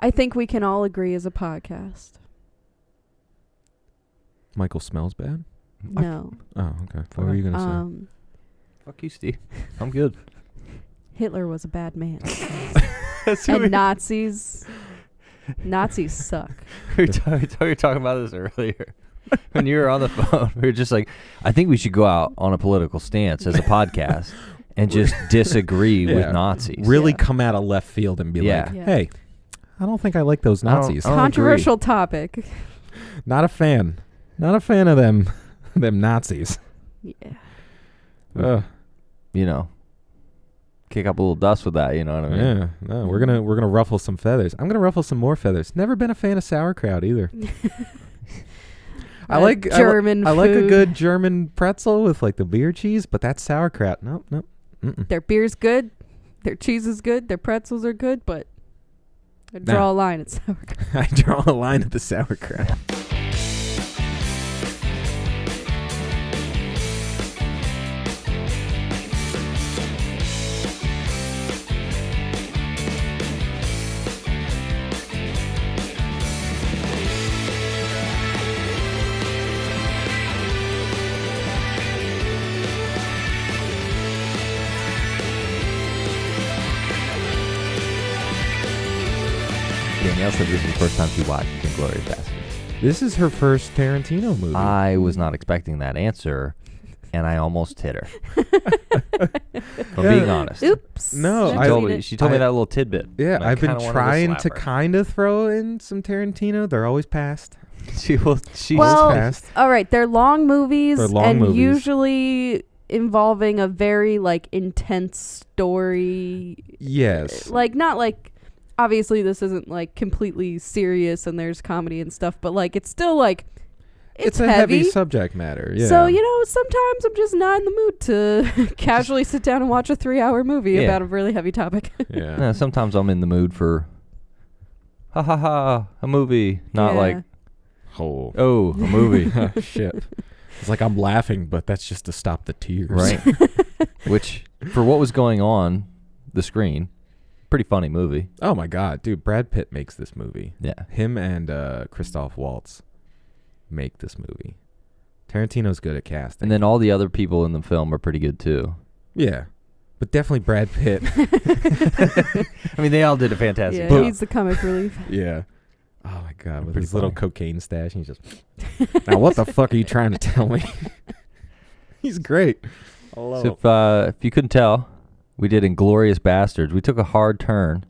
I think we can all agree as a podcast. Michael smells bad? No. Oh, okay. What were you going to say? Fuck you, Steve. I'm good. Hitler was a bad man. And Nazis suck. we were talking about this earlier. When you were on the phone, we were just like, I think we should go out on a political stance as a podcast and just disagree with Nazis. Really come out of left field and be like, hey, I don't think I like those Nazis. I don't Controversial agree. topic. Not a fan. Not a fan of them Nazis. Yeah. You know, kick up a little dust with that, you know what I mean? Yeah. No, we're gonna ruffle some feathers. I'm gonna ruffle some more feathers. Never been a fan of sauerkraut either. I like German I like a food. good German pretzel with like the beer cheese, but that's sauerkraut. Nope. Mm-mm. Their beer's good. Their cheese is good. Their pretzels are good, but I draw a line at sauerkraut. I draw a line at the sauerkraut. Danielle said this is the first time she watched Inglorious Basterds. This is her first Tarantino movie. I was not expecting that answer, and I almost hit her. If I'm being honest. Oops. No, She told me that little tidbit. Yeah, and I I've been kinda wanted trying to slap her. kind of throw in some Tarantino. They're always passed. She's Well, passed. all right. They're long movies, They're long and movies. usually involving a very like intense story. Yes. Like not like obviously this isn't like completely serious and there's comedy and stuff, but like it's still like it's a heavy subject matter. Yeah. So, you know, sometimes I'm just not in the mood to casually sit down and watch a 3-hour movie about a really heavy topic. Yeah. Sometimes I'm in the mood for a movie, not like Oh, a movie. shit. It's like I'm laughing, but that's just to stop the tears. Right. Which, for what was going on the screen, pretty funny movie. Oh my God, dude! Brad Pitt makes this movie. Yeah. Him and Christoph Waltz make this movie. Tarantino's good at casting. And then all the other people in the film are pretty good too. Yeah, but definitely Brad Pitt. I mean, they all did a fantastic Yeah, job. he's the comic relief. Yeah. Oh my God, with Pretty his little funny. cocaine stash, and he's just. Now, what the fuck are you trying to tell me? He's great. I love him. So if you couldn't tell, we did Inglorious Basterds. We took a hard turn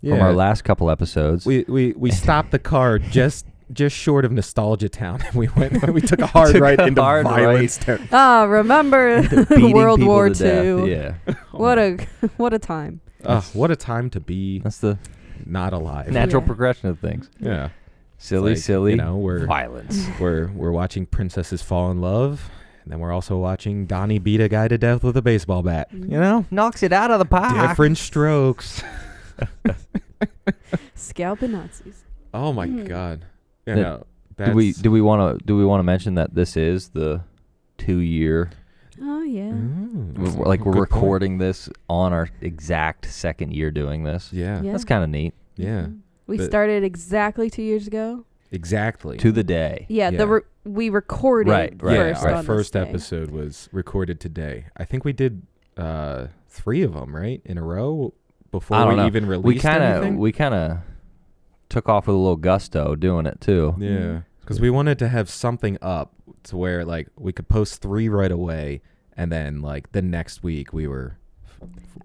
from our last couple episodes. We stopped the car just short of Nostalgia Town, and we took a hard right into violence. Remember Beating World people War to death. II. Yeah. What a time. What a time to be That's the not alive. natural Yeah. progression of things. Yeah. Silly, It's like, silly. You know, we're violence. we're watching princesses fall in love, and then we're also watching Donnie beat a guy to death with a baseball bat. You know, Knocks it out of the park. different strokes. Scalping Nazis. Oh my God. You That- know, Do we want to mention that this is the 2-year? Oh, yeah. We're Good point. recording this on our exact second year doing this. Yeah. Yeah. That's kind of neat. Yeah. We But- started exactly 2 years ago. Exactly. To the day. Yeah, Yeah. we recorded Right. Yeah, first our on first this day. episode was recorded today. I think we did 3 of them, right, in a row I before don't we know. even released anything. We kind of took off with a little gusto doing it too. Yeah, because we wanted to have something up to where like we could post 3 right away, and then like the next week we were.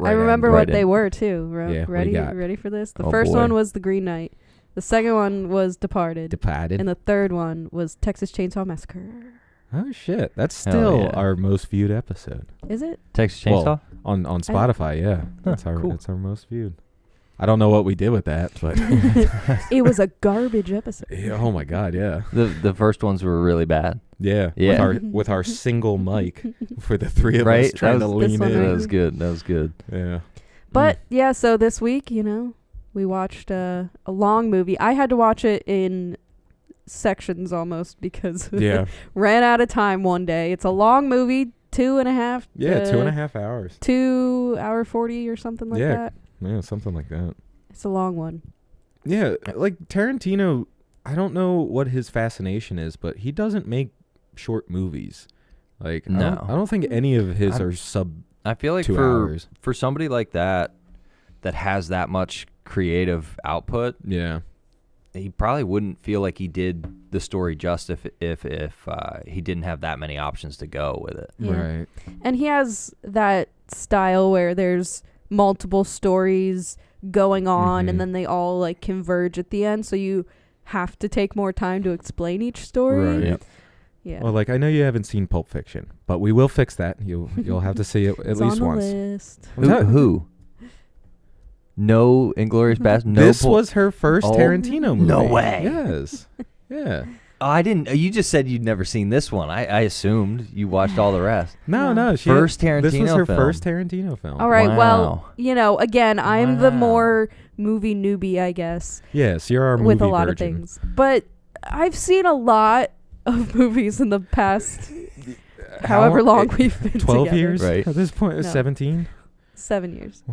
I remember right what in. they were too. Yeah, what do you got? Ready for this? The Oh, first boy. one was The Green Knight. The second one was Departed. Departed. And the third one was Texas Chainsaw Massacre. Oh shit, that's Hell still yeah. our most viewed episode Is it? Texas Chainsaw. Well, on Spotify. Yeah, that's our cool. that's our most viewed. I don't know what we did with that, but It was a garbage episode. yeah, oh my God, yeah, The first ones were really bad. yeah, Yeah. with our single mic for the 3 of Right? us trying to That was- lean This one in. right That was good. That was good. Yeah, But yeah, so this week, you know, we watched a long movie. I had to watch it in sections almost because yeah, ran out of time one day. It's a long movie, 2.5. yeah, 2.5 hours. 2 hour 40 or something like Yeah. that. Yeah, something like that. It's a long one. Yeah, like Tarantino, I don't know what his fascination is, but he doesn't make short movies. Like, No. I don't think any of his are sub I feel like 2 hours. for somebody like that has that much creative output, Yeah. he probably wouldn't feel like he did the story justice if he didn't have that many options to go with it. Yeah. Right. And he has that style where there's multiple stories going on, Mhm. and then they all like converge at the end. So you have to take more time to explain each story. Right. Yep. Yeah. Well, like I know you haven't seen Pulp Fiction, but we will fix that. You'll have to see it at It's least on the once. list. Who? No Inglorious Basterds. No. This was her first Oh, Tarantino movie. no way. Yes. Yeah. Oh, I didn't. You just said you'd never seen this one. I assumed you watched all the rest. No, No. she First This was Tarantino her film. first Tarantino film. All right. Well, Wow. you know, again, I'm the Wow. more movie newbie, I guess, Yes, you're our movie with a lot of virgin. things. But I've seen a lot of movies in the past, however long we've been 12 together. years? Right. At this point, No. 17? 7 years.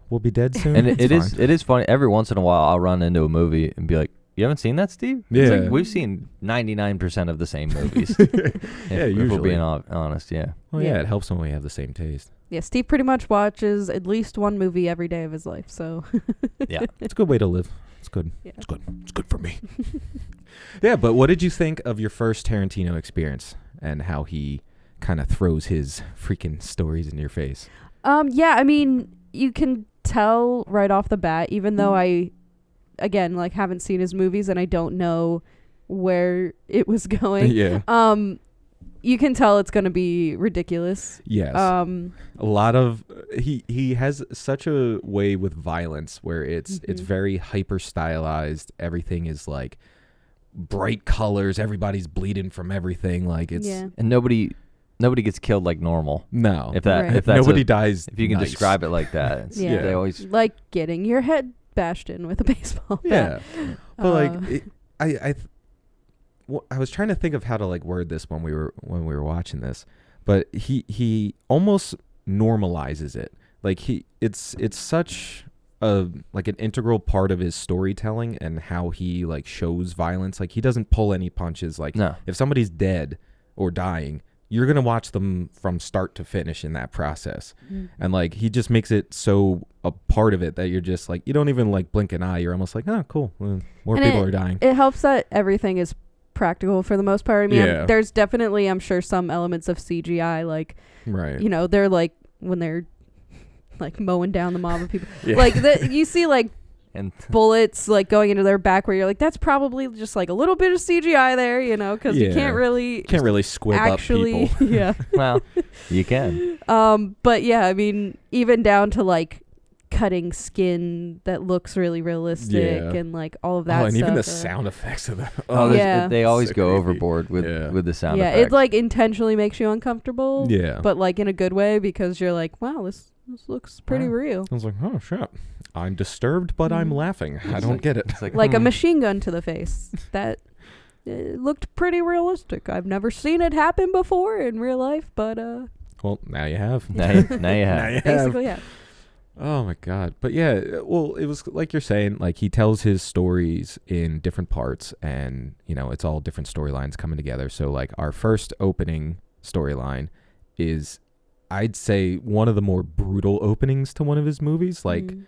We'll be dead soon. And It's it is fine. funny. Every once in a while, I'll run into a movie and be like, "You haven't seen that, Steve?" It's Yeah. like, we've seen 99% of the same movies. Yeah, if we're usually. being honest, yeah. Well, yeah, Yeah. it helps when we have the same taste. Yeah, Steve pretty much watches at least one movie every day of his life. So Yeah. It's a good way to live. It's good. Yeah. It's good. It's good for me. Yeah, but what did you think of your first Tarantino experience and how he kind of throws his freaking stories in your face? yeah, I mean, you can tell right off the bat, even though I, again, like haven't seen his movies and I don't know where it was going. Yeah. You can tell it's gonna be ridiculous. Yes. Uh, A lot of he has such a way with violence where it's Mhm. very hyper stylized. Everything is like bright colors. Everybody's bleeding from everything. Like it's yeah. And nobody gets killed like normal. no. If that Right. if that's Nobody dies. if you can nice. describe it like that, it's, Yeah. they always Like getting your head bashed in with a baseball bat. Yeah. But like Uh, I was trying to think of how to like word this when we were watching this, but he almost normalizes it. Like it's such a like an integral part of his storytelling and how he like shows violence. Like he doesn't pull any punches. Like no. if somebody's dead or dying, you're going to watch them from start to finish in that process. mm. And like he just makes it so a part of it that you're just like you don't even like blink an eye. You're almost like, oh, cool. Well, more And people are dying. It helps that everything is practical for the most part. I mean, Yeah. there's definitely, I'm sure, some elements of CGI, like, Right. you know, they're like when they're like mowing down the mob of people. Yeah. Like you see like And bullets like going into their back where you're like, that's probably just like a little bit of CGI there, you know, because you Yeah. can't really squib actually up people. yeah. well, you can. But yeah, I mean, even down to like cutting skin that looks really realistic Yeah. and like all of that Oh, and even the stuff, sound effects of that. Oh, Yeah. they always So go creepy. overboard with Yeah. the sound yeah, effects. it like intentionally makes you uncomfortable, Yeah. but like in a good way because you're like, wow, this looks pretty Wow. real. I was like, oh shit. I'm disturbed, but I'm Mhm. laughing. I It's don't like- get it. It's like, Like a machine gun to the face. That looked pretty realistic. I've never seen it happen before in real life, but Well, now you have. now you have. Now you have. basically, yeah. Oh my god. But yeah, well, it was like you're saying, like he tells his stories in different parts and, you know, it's all different storylines coming together. So like our first opening storyline is I'd say one of the more brutal openings to one of his movies. Like Mm.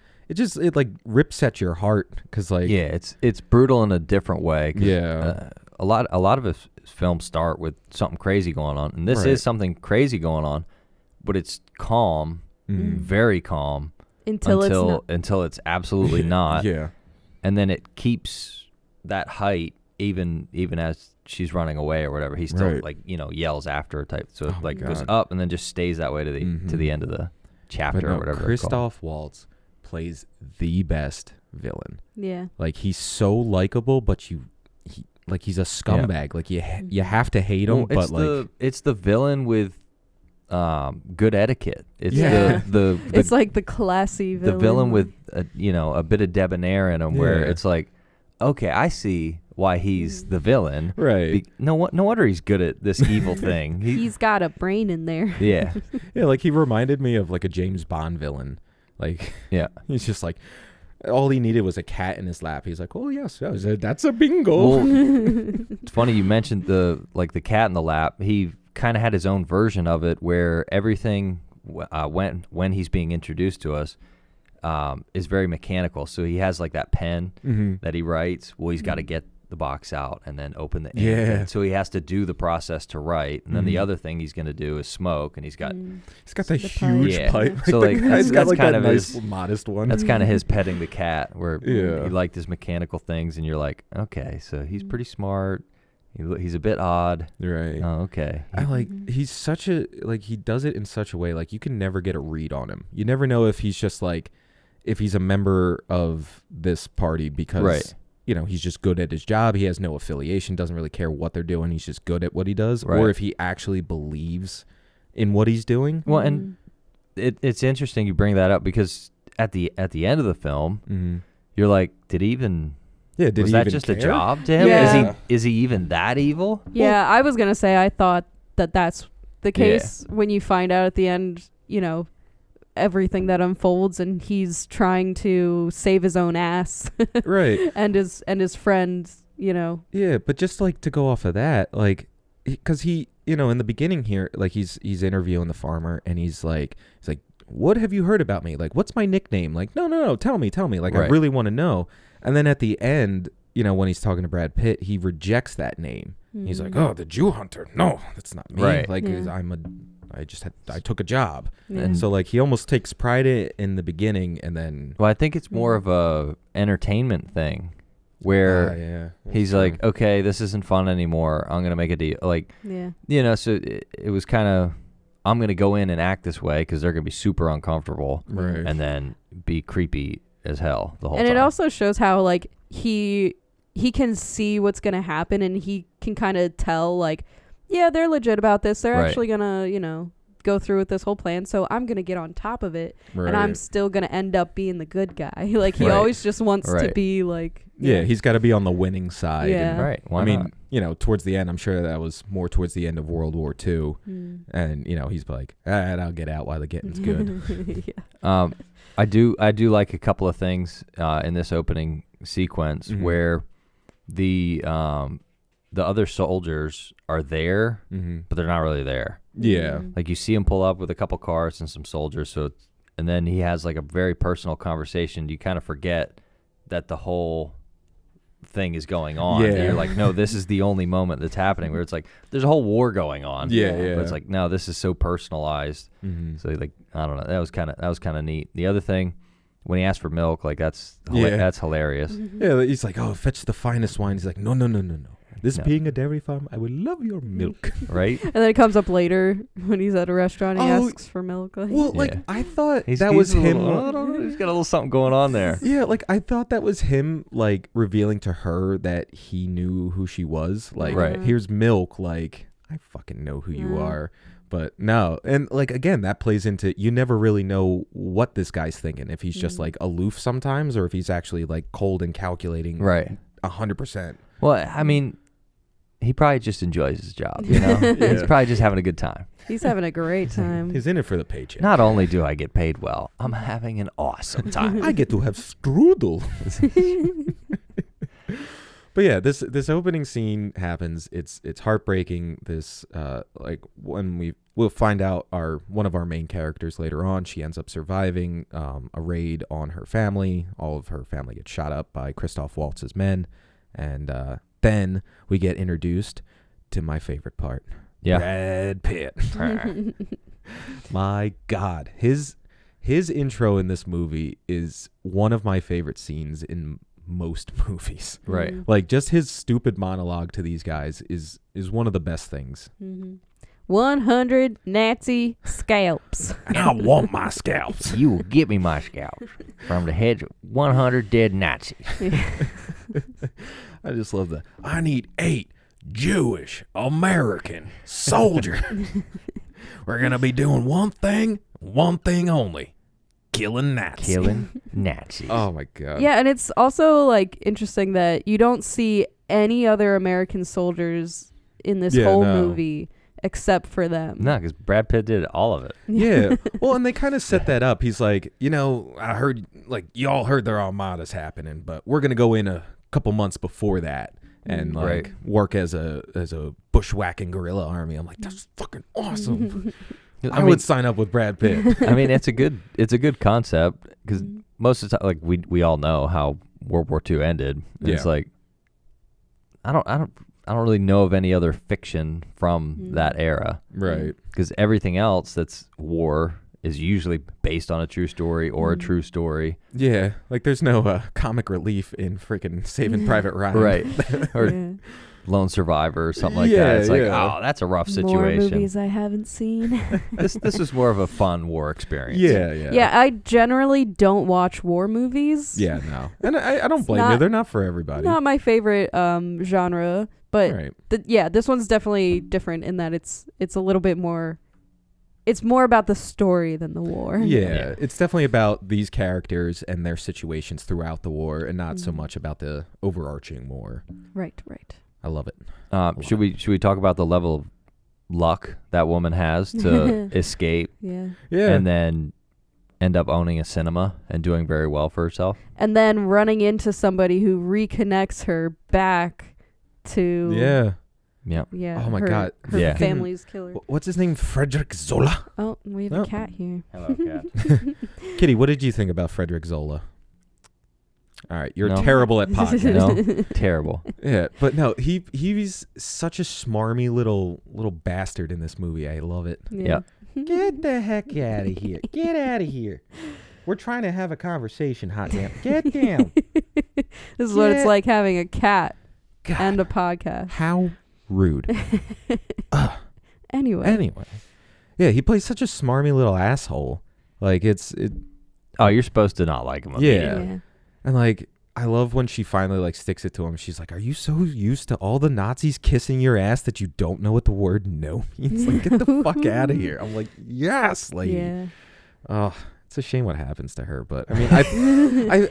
it like rips at your heart cuz like yeah, it's brutal in a different way. 'Cause, Yeah. a lot of his films start with something crazy going on, and this Right. is something crazy going on, but it's calm, Mm. very calm until it's not. until it's absolutely not, Yeah. and then it keeps that height even as she's running away or whatever. He still Right. like yells after her type, so it Oh, like goes God. up and then just stays that way to the Mhm. end of the But chapter no, or whatever. Christoph Waltz plays the best villain. Yeah. Like he's so likable, but he's a scumbag. Like you have to hate him, but like it's the villain with good etiquette. It's Yeah. the It's like the classy villain. the villain with a bit of debonair in him, where Yeah. it's like, okay, I see why he's the villain. right. No wonder he's good at this evil thing. He's got a brain in there. Yeah, Yeah, like he reminded me of like a James Bond villain. Like yeah. he's just like all he needed was a cat in his lap. He's like, oh yes, that's a bingo. Well, it's funny you mentioned the cat in the lap. He kind of had his own version of it where everything when he's being introduced to us is very mechanical. So he has like that pen that he writes. Well, he's got to get the box out and then open the ink. Yeah. So he has to do the process to write. And then the other thing he's going to do is smoke. And he's got that huge pipe. Like so like that's got like kind that of nice his modest one. That's kind of his petting the cat, where he liked his mechanical things, and you're like, okay, so he's pretty smart. He's a bit odd. Right. Oh, okay. He's such a, he does it in such a way, like, you can never get a read on him. You never know if he's just like, if he's a member of this party because, he's just good at his job. He has no affiliation, doesn't really care what they're doing. He's just good at what he does. Right. Or if he actually believes in what he's doing. Well, and it's interesting you bring that up because at the end of the film, you're like, did he even... Yeah, was that just care? A job to him? Yeah. Is he even that evil? Yeah, I was gonna say I thought that's the case when you find out at the end, everything that unfolds, and he's trying to save his own ass, right? and his friends, Yeah, but just like to go off of that, like, because he, in the beginning here, like he's interviewing the farmer, and he's like, what have you heard about me? Like, what's my nickname? Like, no, tell me. Like, I really want to know. And then at the end, when he's talking to Brad Pitt, he rejects that name. He's like, oh, the Jew hunter. No, that's not me. Right. Like, I took a job. Yeah. And so, like, he almost takes pride in the beginning, and then... Well, I think it's more of a entertainment thing where he's like, okay, this isn't fun anymore. I'm going to make a deal. Like, so it was kind of... I'm going to go in and act this way because they're going to be super uncomfortable and then be creepy as hell the whole time. And it also shows how, like, he can see what's going to happen, and he can kind of tell, like, yeah, they're legit about this. They're actually going to, go through with this whole plan. So I'm going to get on top of it, and I'm still going to end up being the good guy. Like, he always just wants to be, like... Yeah, he's got to be on the winning side. Yeah. Right. Why not? Towards the end, I'm sure that was more towards the end of World War II. And, he's like, all right, I'll get out while the getting's good. I do like a couple of things in this opening sequence where the other soldiers are there, but they're not really there. Yeah. Like, you see him pull up with a couple cars and some soldiers, and then he has like a very personal conversation. You kind of forget that the whole thing is going on. Yeah. And you're like, no, this is the only moment that's happening, where it's like there's a whole war going on. Yeah. But it's like, no, this is so personalized. So like, I don't know, that was kind of neat. The other thing, when he asked for milk, like that's hilarious. Yeah, he's like, oh, fetch the finest wine. He's like, no. This being a dairy farm, I would love your milk. Right? And then it comes up later when he's at a restaurant. He asks for milk. I thought that was him. I don't know, he's got a little something going on there. Yeah, like, I thought that was him, like, revealing to her that he knew who she was. Like, here's milk. Like, I fucking know who you are. But no. And, like, again, that plays into, you never really know what this guy's thinking. If he's just, like, aloof sometimes, or if he's actually, like, cold and calculating. Right. 100%. Well, I mean... He probably just enjoys his job, He's probably just having a good time. He's having a great time. He's in it for the paycheck. Not only do I get paid well, I'm having an awesome time. I get to have strudel. But yeah, this opening scene happens. It's heartbreaking. This when we'll find out one of our main characters later on. She ends up surviving a raid on her family. All of her family gets shot up by Christoph Waltz's men, and then we get introduced to my favorite part. Yeah. Brad Pitt. My God. His intro in this movie is one of my favorite scenes in most movies. Right. Like, just his stupid monologue to these guys is one of the best things. 100 Nazi scalps. And I want my scalps. You will get me my scalps from the heads of 100 dead Nazis. I just love that. I need 8 Jewish American soldiers. We're going to be doing one thing only. Killing Nazis. Oh, my God. Yeah, and it's also, like, interesting that you don't see any other American soldiers in this whole movie. except for them. No, because Brad Pitt did all of it. Yeah. Well, and they kind of set that up. He's like, I heard, like, y'all heard their armada's happening, but we're going to go in a couple months before that and, like, work as a bushwhacking guerrilla army. I'm like, that's fucking awesome. I would sign up with Brad Pitt. I mean, it's a good concept because most of the time, like, we all know how World War II ended. And it's like, I don't really know of any other fiction from that era. Right. Because everything else that's war is usually based on a true story or a true story. Yeah. Like there's no comic relief in freaking Saving Private Ryan. Right. Or Lone Survivor or something like that. It's like, oh, that's a rough situation. More movies I haven't seen. This is more of a fun war experience. Yeah. Yeah, I generally don't watch war movies. Yeah, no. And I don't blame you. They're not for everybody. Not my favorite genre. But this one's definitely different in that it's a little bit more. It's more about the story than the war. Yeah, it's definitely about these characters and their situations throughout the war, and not so much about the overarching war. Right. I love it. Should we talk about the level of luck that woman has to escape? Yeah. And then end up owning a cinema and doing very well for herself, and then running into somebody who reconnects her back to Oh my God. Her family's killer. What's his name? Frederick Zola. Oh, we have a cat here. Hello, cat. Kitty, what did you think about Frederick Zola? All right, you're No. terrible at podcasts. No, terrible. Yeah, but no, he's such a smarmy little bastard in this movie. I love it. Yeah. Get the heck out of here. Get out of here. We're trying to have a conversation, hot damn. Get down. This is what it's like having a cat God, and a podcast. how rude. Anyway. Yeah, he plays such a smarmy little asshole. Like Oh, you're supposed to not like him. Yeah. And like I love when she finally like sticks it to him. She's like, "Are you so used to all the Nazis kissing your ass that you don't know what the word no means? Like, get the fuck out of here." I'm like, "Yes, lady." Yeah. Oh, it's a shame what happens to her, but I mean,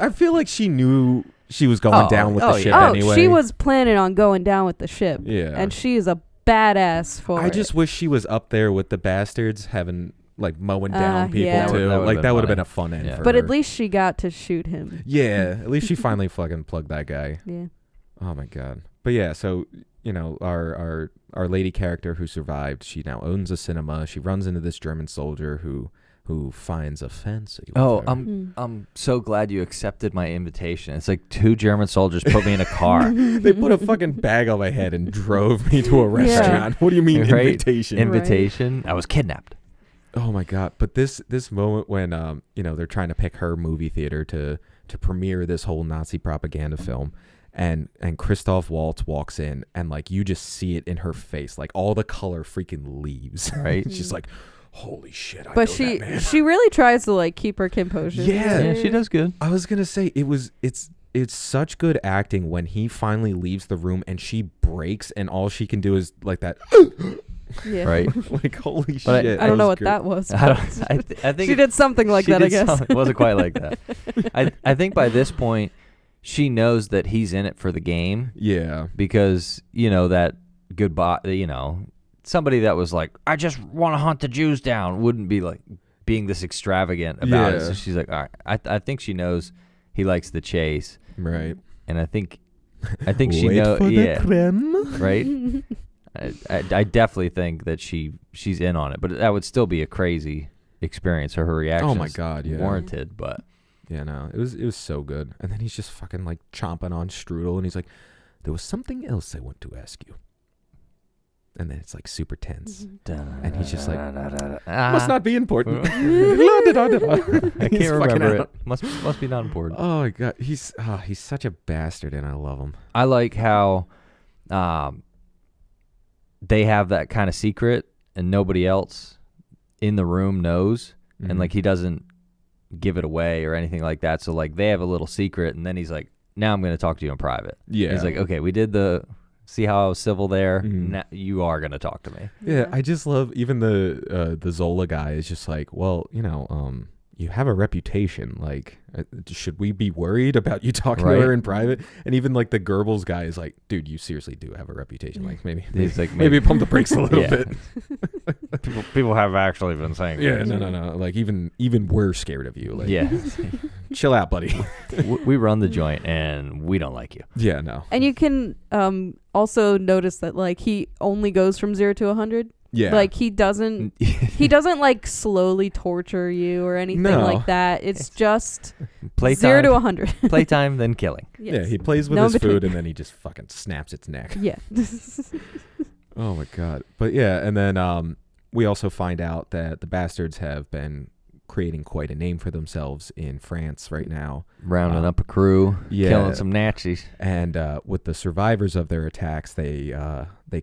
I feel like she knew she was going down with the ship anyway. She was planning on going down with the ship. Yeah. And she is a badass for it. I just wish she was up there with the bastards having like mowing down people too. That would have been a fun end for her. But at least she got to shoot him. Yeah, at least she finally fucking plugged that guy. Yeah. Oh my God. But yeah, so our lady character who survived, she now owns a cinema. She runs into this German soldier who finds a fancy with her. I'm so glad you accepted my invitation. It's like 2 German soldiers put me in a car. They put a fucking bag on my head and drove me to a restaurant. What do you mean invitation? Invitation? Right. I was kidnapped. Oh my God. But this moment when they're trying to pick her movie theater to premiere this whole Nazi propaganda film, and Christoph Waltz walks in, and like you just see it in her face, like all the color freaking leaves. Right. She's like, holy shit. But she really tries to like keep her composure. Yeah, she does good. I was gonna say it's such good acting when he finally leaves the room and she breaks and all she can do is like that. Yeah. Right. Like holy shit. I don't know what that was. I think she did something like that. I guess it wasn't quite like that. I think by this point she knows that he's in it for the game. Yeah. Because that goodbye. Somebody that was like, I just want to hunt the Jews down, wouldn't be like being this extravagant about it. So she's like, all right. I think she knows he likes the chase. Right. And I think she knows. Yeah. Right. I definitely think that she's in on it, but that would still be a crazy experience. Her reaction. Oh my God. Yeah. Warranted, but yeah, no, it was so good. And then he's just fucking like chomping on strudel, and he's like, there was something else I want to ask you. And then it's like super tense. And he's just like, must not be important. I can't remember it. Must be not important. Oh my God. He's such a bastard, and I love him. I like how they have that kind of secret and nobody else in the room knows. Mm-hmm. And like he doesn't give it away or anything like that. So like they have a little secret, and then he's like, now I'm going to talk to you in private. Yeah. He's like, okay, we did see how I was civil there. Mm-hmm. Now you are going to talk to me. Yeah, I just love even the Zola guy is just like, well, you have a reputation. Like, should we be worried about you talking to her in private? And even like the Goebbels guy is like, dude, you seriously do have a reputation. Like maybe pump the brakes a little bit. people have actually been saying. Yeah, no. Like even we're scared of you. Like, chill out, buddy. We run the joint and we don't like you. Yeah, no. And you can also notice that like he only goes from 0 to 100. Yeah. Like he doesn't like slowly torture you or anything like that. It's just playtime, 0 to 100. Playtime, then killing. Yes. Yeah, he plays with his food and then he just fucking snaps its neck. Yeah. Oh my God. But yeah, and then we also find out that the Bastards have been creating quite a name for themselves in France right now. Rounding up a crew, killing some Nazis. And with the survivors of their attacks, they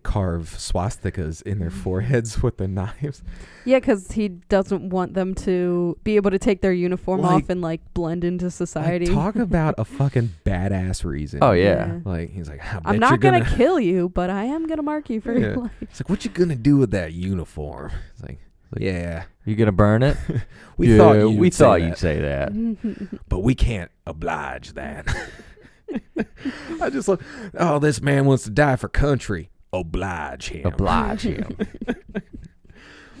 carve swastikas in their foreheads with the knives. Yeah, because he doesn't want them to be able to take their uniform off and like blend into society. Talk about a fucking badass reason. Oh yeah. Like he's like, I'm not gonna kill you, but I am gonna mark you for your life. It's like, what you gonna do with that uniform? It's like, yeah. You gonna burn it? we thought you'd say that. But we can't oblige that. I just like, oh, this man wants to die for country. Oblige him. Oblige him.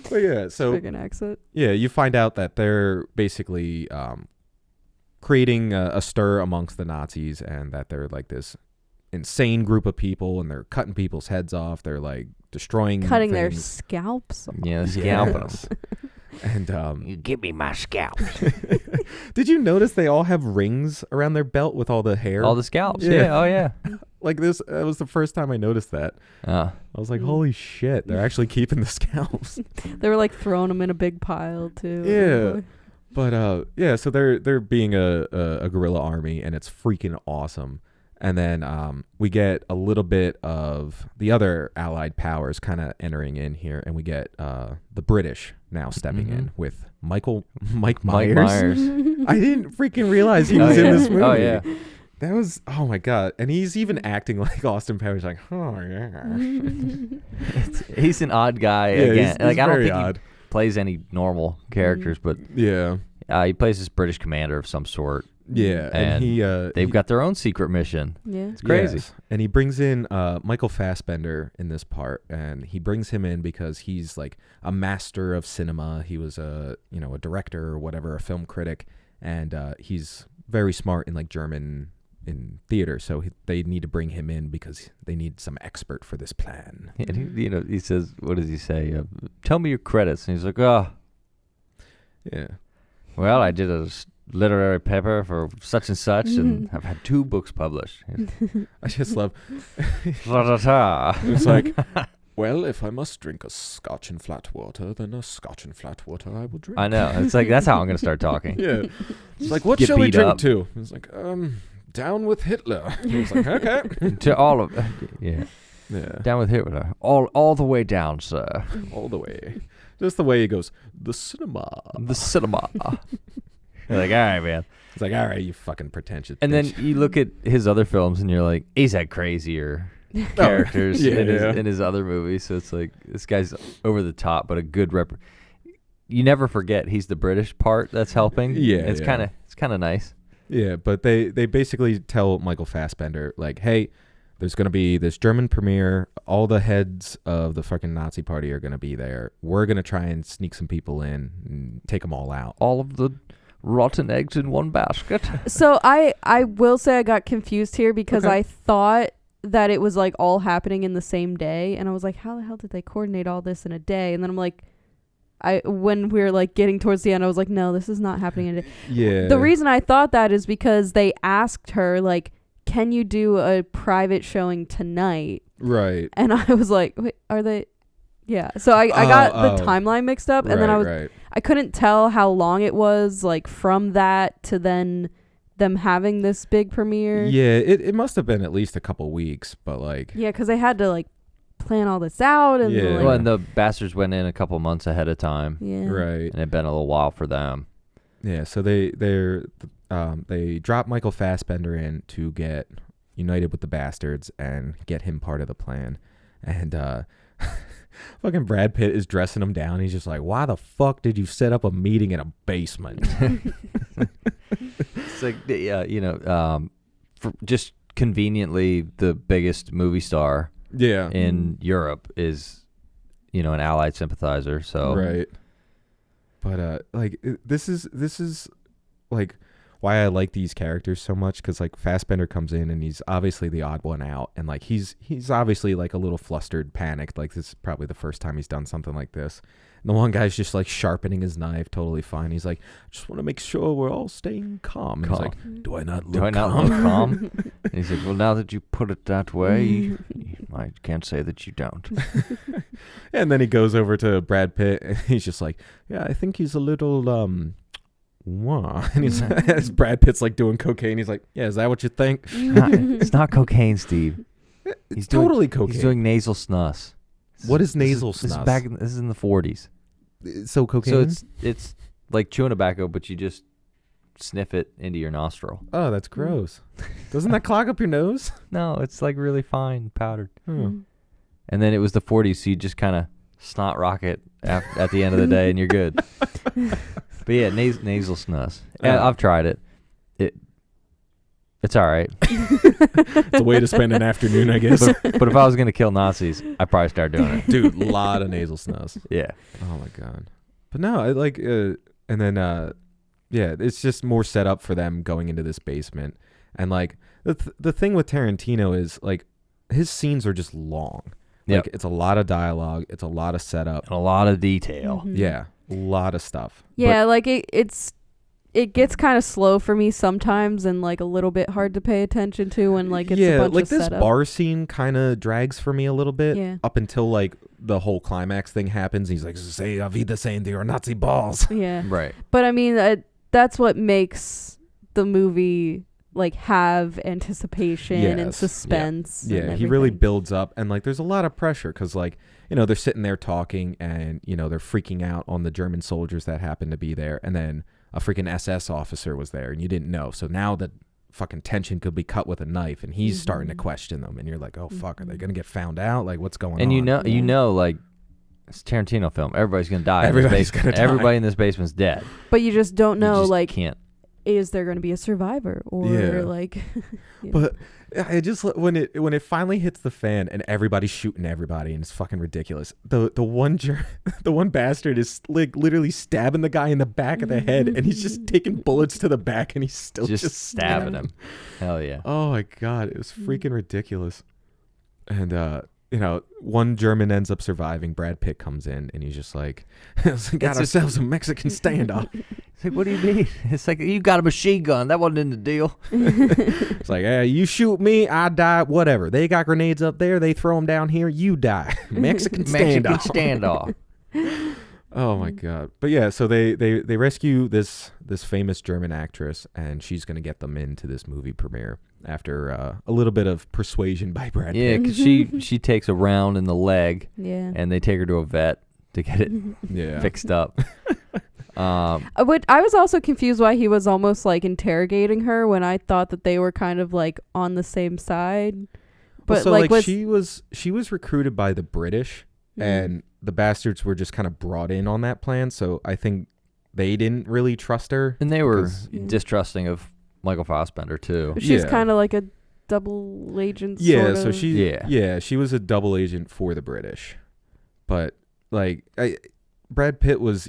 But yeah, so Friggin' exit. Yeah, you find out that they're basically creating a stir amongst the Nazis, and that they're like this insane group of people, and they're cutting people's heads off. They're like destroying, cutting their scalps off. Yeah, scalping them. And you give me my scalp. Did you notice they all have rings around their belt with all the hair? All the scalps. Yeah. Oh yeah. Like this, that was the first time I noticed that. I was like, holy shit, they're actually keeping the scalps. They were like throwing them in a big pile too. Yeah. But yeah, so they're being a guerrilla army, and it's freaking awesome. And then we get a little bit of the other allied powers kind of entering in here, and we get the British now stepping in with Mike Myers. I didn't freaking realize he was in this movie. Oh yeah. That was, oh my God. And he's even acting like Austin Powers, like, oh yeah. He's an odd guy again. He's I don't think odd. He plays any normal characters, but yeah, he plays this British commander of some sort. Yeah, and they've got their own secret mission. Yeah, it's crazy. Yes. And he brings in Michael Fassbender in this part, and he brings him in because he's like a master of cinema. He was a director or whatever, a film critic, and he's very smart in like German in theater. So they need to bring him in because they need some expert for this plan. And he says, what does he say? Tell me your credits. And he's like, oh, yeah. Well, I did a literary paper for such and such, and I've had 2 books published. I just love it's like, well, if I must drink a scotch and flat water, then a scotch and flat water I will drink. I know. It's like, that's how I'm going to start talking. Yeah. It's like, what shall we drink to? It's like, down with Hitler. It's like, okay. To all of yeah. Down with Hitler. All the way down, sir. All the way. Just the way he goes, the cinema. You're like, all right, man. It's like, all right, you fucking pretentious and bitch. Then you look at his other films, and you're like, he's had crazier characters in his other movies. So it's like, this guy's over the top, but a good You never forget he's the British part that's helping. Yeah, it's kind of nice. Yeah, but they basically tell Michael Fassbender, like, hey, there's going to be this German premiere. All the heads of the fucking Nazi party are going to be there. We're going to try and sneak some people in and take them all out. All of the rotten eggs in one basket. So I will say I got confused here because I thought that it was like all happening in the same day. And I was like, how the hell did they coordinate all this in a day? And then I'm like, when we were like getting towards the end, I was like, no, this is not happening in a day. Yeah. The reason I thought that is because they asked her, like, can you do a private showing tonight? Right. And I was like, wait, are they? Yeah. So I got the timeline mixed up, and then I couldn't tell how long it was, like, from that to then them having this big premiere. Yeah, it must have been at least a couple weeks, but like. Yeah, because they had to like plan all this out, and and the Bastards went in a couple months ahead of time. Yeah. Right. And it'd been a little while for them. Yeah, so they drop Michael Fassbender in to get united with the Bastards and get him part of the plan. And Fucking Brad Pitt is dressing him down. He's just like, why the fuck did you set up a meeting in a basement? It's like, for just conveniently the biggest movie star in Europe is, an Allied sympathizer. So right. But this is like why I like these characters so much, because like Fassbender comes in and he's obviously the odd one out, and like he's obviously like a little flustered, panicked, like this is probably the first time he's done something like this. And the one guy's just like sharpening his knife, totally fine. He's like, just want to make sure we're all staying calm. And he's like, do I not look calm? And he said, well, now that you put it that way, I can't say that you don't. And then he goes over to Brad Pitt and he's just like, yeah, I think he's a little wow. And he's as Brad Pitt's like doing cocaine, he's like, yeah, is that what you think? It's not cocaine, Steve. He's totally cocaine. He's doing nasal snus. What is nasal snus? This is in the 40s. So cocaine? So it's like chewing tobacco, but you just sniff it into your nostril. Oh, that's gross. Doesn't that clog up your nose? No, it's like really fine powdered. Oh. And then it was the 40s, so you just kind of snot rocket at the end of the day, and you're good. But yeah, nasal snus. I've tried it. It's all right. It's a way to spend an afternoon, I guess. But if I was going to kill Nazis, I'd probably start doing it. Dude, a lot of nasal snus. Yeah. Oh, my God. But no, I like, and then, it's just more set up for them going into this basement. And like, the thing with Tarantino is like, his scenes are just long. Like, it's a lot of dialogue. It's a lot of setup. And a lot of detail. Mm-hmm. Yeah. A lot of stuff. Yeah, like it gets kind of slow for me sometimes, and like a little bit hard to pay attention to when like it's a bunch like of this setup. bar scene kind of drags for me a little bit. Yeah. Up until like the whole climax thing happens. He's like, "Say avida saying they are Nazi balls." Yeah. Right. But I mean, that's what makes the movie like have anticipation and suspense. Yeah, and he really everything. builds up, and like there's a lot of pressure because like they're sitting there talking, and they're freaking out on the German soldiers that happen to be there, and then a freaking SS officer was there, and you didn't know. So now the fucking tension could be cut with a knife, and he's starting to question them, and you're like, oh fuck, are they gonna get found out? Like what's going on? And you know, like it's a Tarantino film. Everybody's gonna die. Everybody's gonna die. Everybody in this basement's dead. But you just don't know. Like, can't. Is there going to be a survivor or like? But I just when it finally hits the fan and everybody's shooting everybody and it's fucking ridiculous. The one bastard is like literally stabbing the guy in the back of the head, and he's just taking bullets to the back, and he's still just stabbing him. Hell yeah! Oh my God, it was freaking ridiculous. And one German ends up surviving. Brad Pitt comes in, and he's just like, got ourselves a Mexican standoff. It's like, what do you mean? It's like, you got a machine gun. That wasn't in the deal. It's like, you shoot me, I die, whatever. They got grenades up there. They throw them down here. You die. Mexican standoff. Oh, my God. But yeah, so they rescue this famous German actress, and she's going to get them into this movie premiere after a little bit of persuasion by Brad Pitt. Yeah, because she takes a round in the leg, and they take her to a vet to get it fixed up. I was also confused why he was almost like interrogating her when I thought that they were kind of like on the same side. But she was recruited by the British, and the Bastards were just kind of brought in on that plan. So I think they didn't really trust her, and they were distrusting of Michael Fassbender too. She's kind of like a double agent. Yeah, sort of. so she was a double agent for the British, but like Brad Pitt was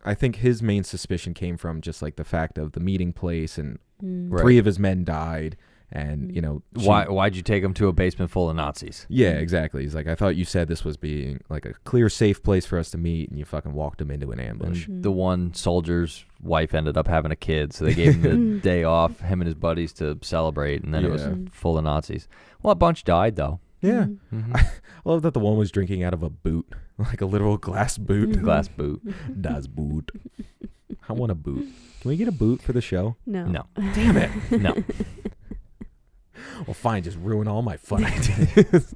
I think his main suspicion came from just like the fact of the meeting place, and 3 of his men died, and why'd you take him to a basement full of Nazis? Yeah, exactly. He's like, I thought you said this was being like a clear, safe place for us to meet, and you fucking walked him into an ambush. The one soldier's wife ended up having a kid, so they gave him the day off, him and his buddies, to celebrate, and then it was full of Nazis. Well, a bunch died though. Yeah. I love that the one was drinking out of a boot, like a literal glass boot. Glass boot. Das Boot. I want a boot. Can we get a boot for the show? No. Damn it. No. Well, fine. Just ruin all my fun ideas.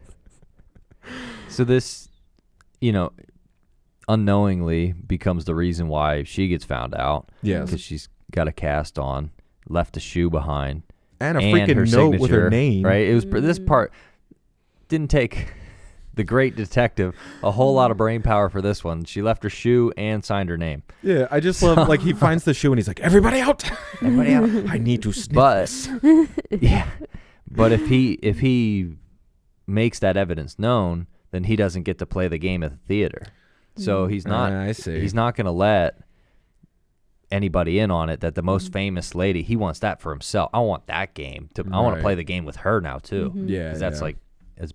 So this, unknowingly becomes the reason why she gets found out. Yes. Because she's got a cast on, left a shoe behind. And a freaking her note signature, with her name. Right? It was this part didn't take the great detective, a whole lot of brain power for this one. She left her shoe and signed her name. Yeah, I just love, like, he finds the shoe and he's like, everybody out. Everybody out. I need to sniff But this. yeah, but if he makes that evidence known, then he doesn't get to play the game at the theater. So he's not. I see. He's not going to let anybody in on it. That the most famous lady, he wants that for himself. I want that game. I want to play the game with her now too. Yeah, because that's like a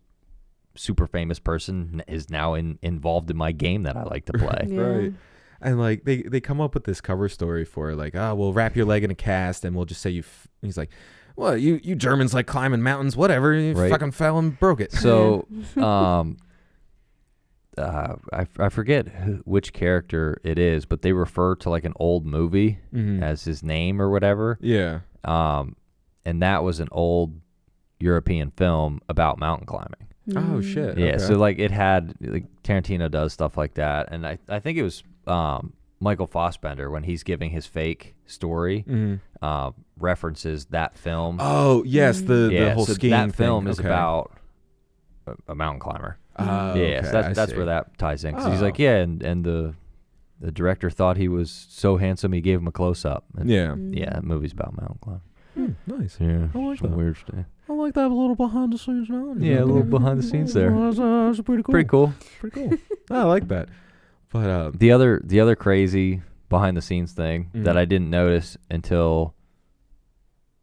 super famous person is now involved in my game that I like to play. Yeah. Right. And like they come up with this cover story for like, oh, we'll wrap your leg in a cast and we'll just say he's like, well, you Germans like climbing mountains, whatever. You fucking fell and broke it. So, I forget which character it is, but they refer to like an old movie as his name or whatever. Yeah. And that was an old European film about mountain climbing. Oh shit. Yeah. Okay. So like it had like Tarantino does stuff like that, and I think it was Michael Fassbender when he's giving his fake story references that film. Oh yes, the whole skiing that thing. film is about a mountain climber. Okay, So that's where that ties in. Because he's like, and the director thought he was so handsome he gave him a close up. Yeah. Yeah, that movie's about mountain climbing. Nice. Yeah, I like some that. weird stuff. I like that little behind the scenes now. Yeah, a little behind the scenes there. That's pretty cool. Pretty cool. Pretty cool. I like that. But The other crazy behind the scenes thing that I didn't notice until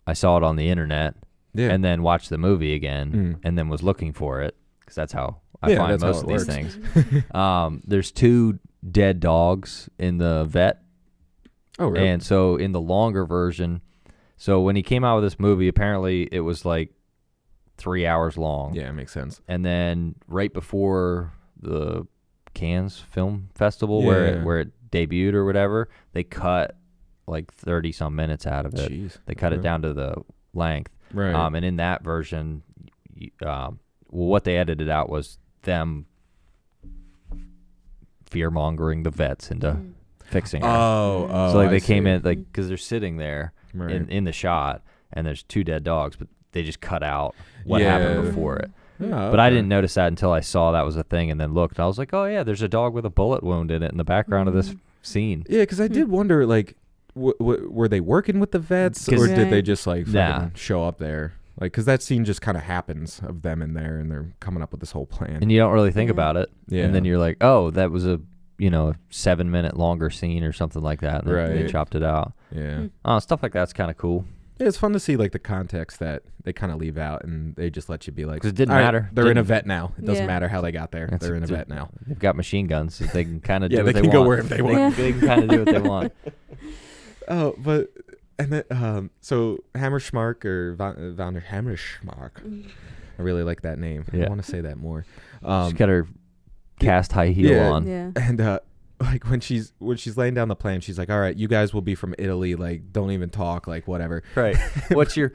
I saw it on the internet and then watched the movie again and then was looking for it because that's how I find most of these things. There's 2 dead dogs in the vet. Oh, really? And so in the longer version, so when he came out with this movie, apparently it was like 3 hours long. Yeah, it makes sense. And then right before the Cannes Film Festival where it debuted or whatever, they cut like 30 some minutes out of it. Jeez. They cut it down to the length. Right. And in that version, what they edited out was them fear-mongering the vets into fixing her. Oh, so like I they came see. in like because they're sitting there in the shot and there's 2 dead dogs, but they just cut out what happened before it. Yeah, But I didn't notice that until I saw that was a thing and then looked. I was like, oh yeah, there's a dog with a bullet wound in it in the background of this scene. Yeah, because I did wonder, like, were they working with the vets or did they just like fucking show up there? Like, because that scene just kind of happens of them in there and they're coming up with this whole plan. And you don't really think about it. Yeah. And then you're like, oh, that was a 7-minute longer scene or something like that. And then they chopped it out. Yeah. Stuff like that's kind of cool. Yeah, it's fun to see like the context that they kind of leave out and they just let you be like, because it didn't "All right, matter. They're in a vet now. It doesn't matter how they got there. They're in a vet now. They've got machine guns. So they can kind of do what they they can want. go wherever they want. They can kind of do what they want. Oh, but and then so Hammerschmark or Van der Hammerschmark. I really like that name. Yeah. I want to say that more. She's got her cast high heel on. Yeah. And like when she's laying down the plan, she's like, all right, you guys will be from Italy, like don't even talk, like whatever. Right. What's your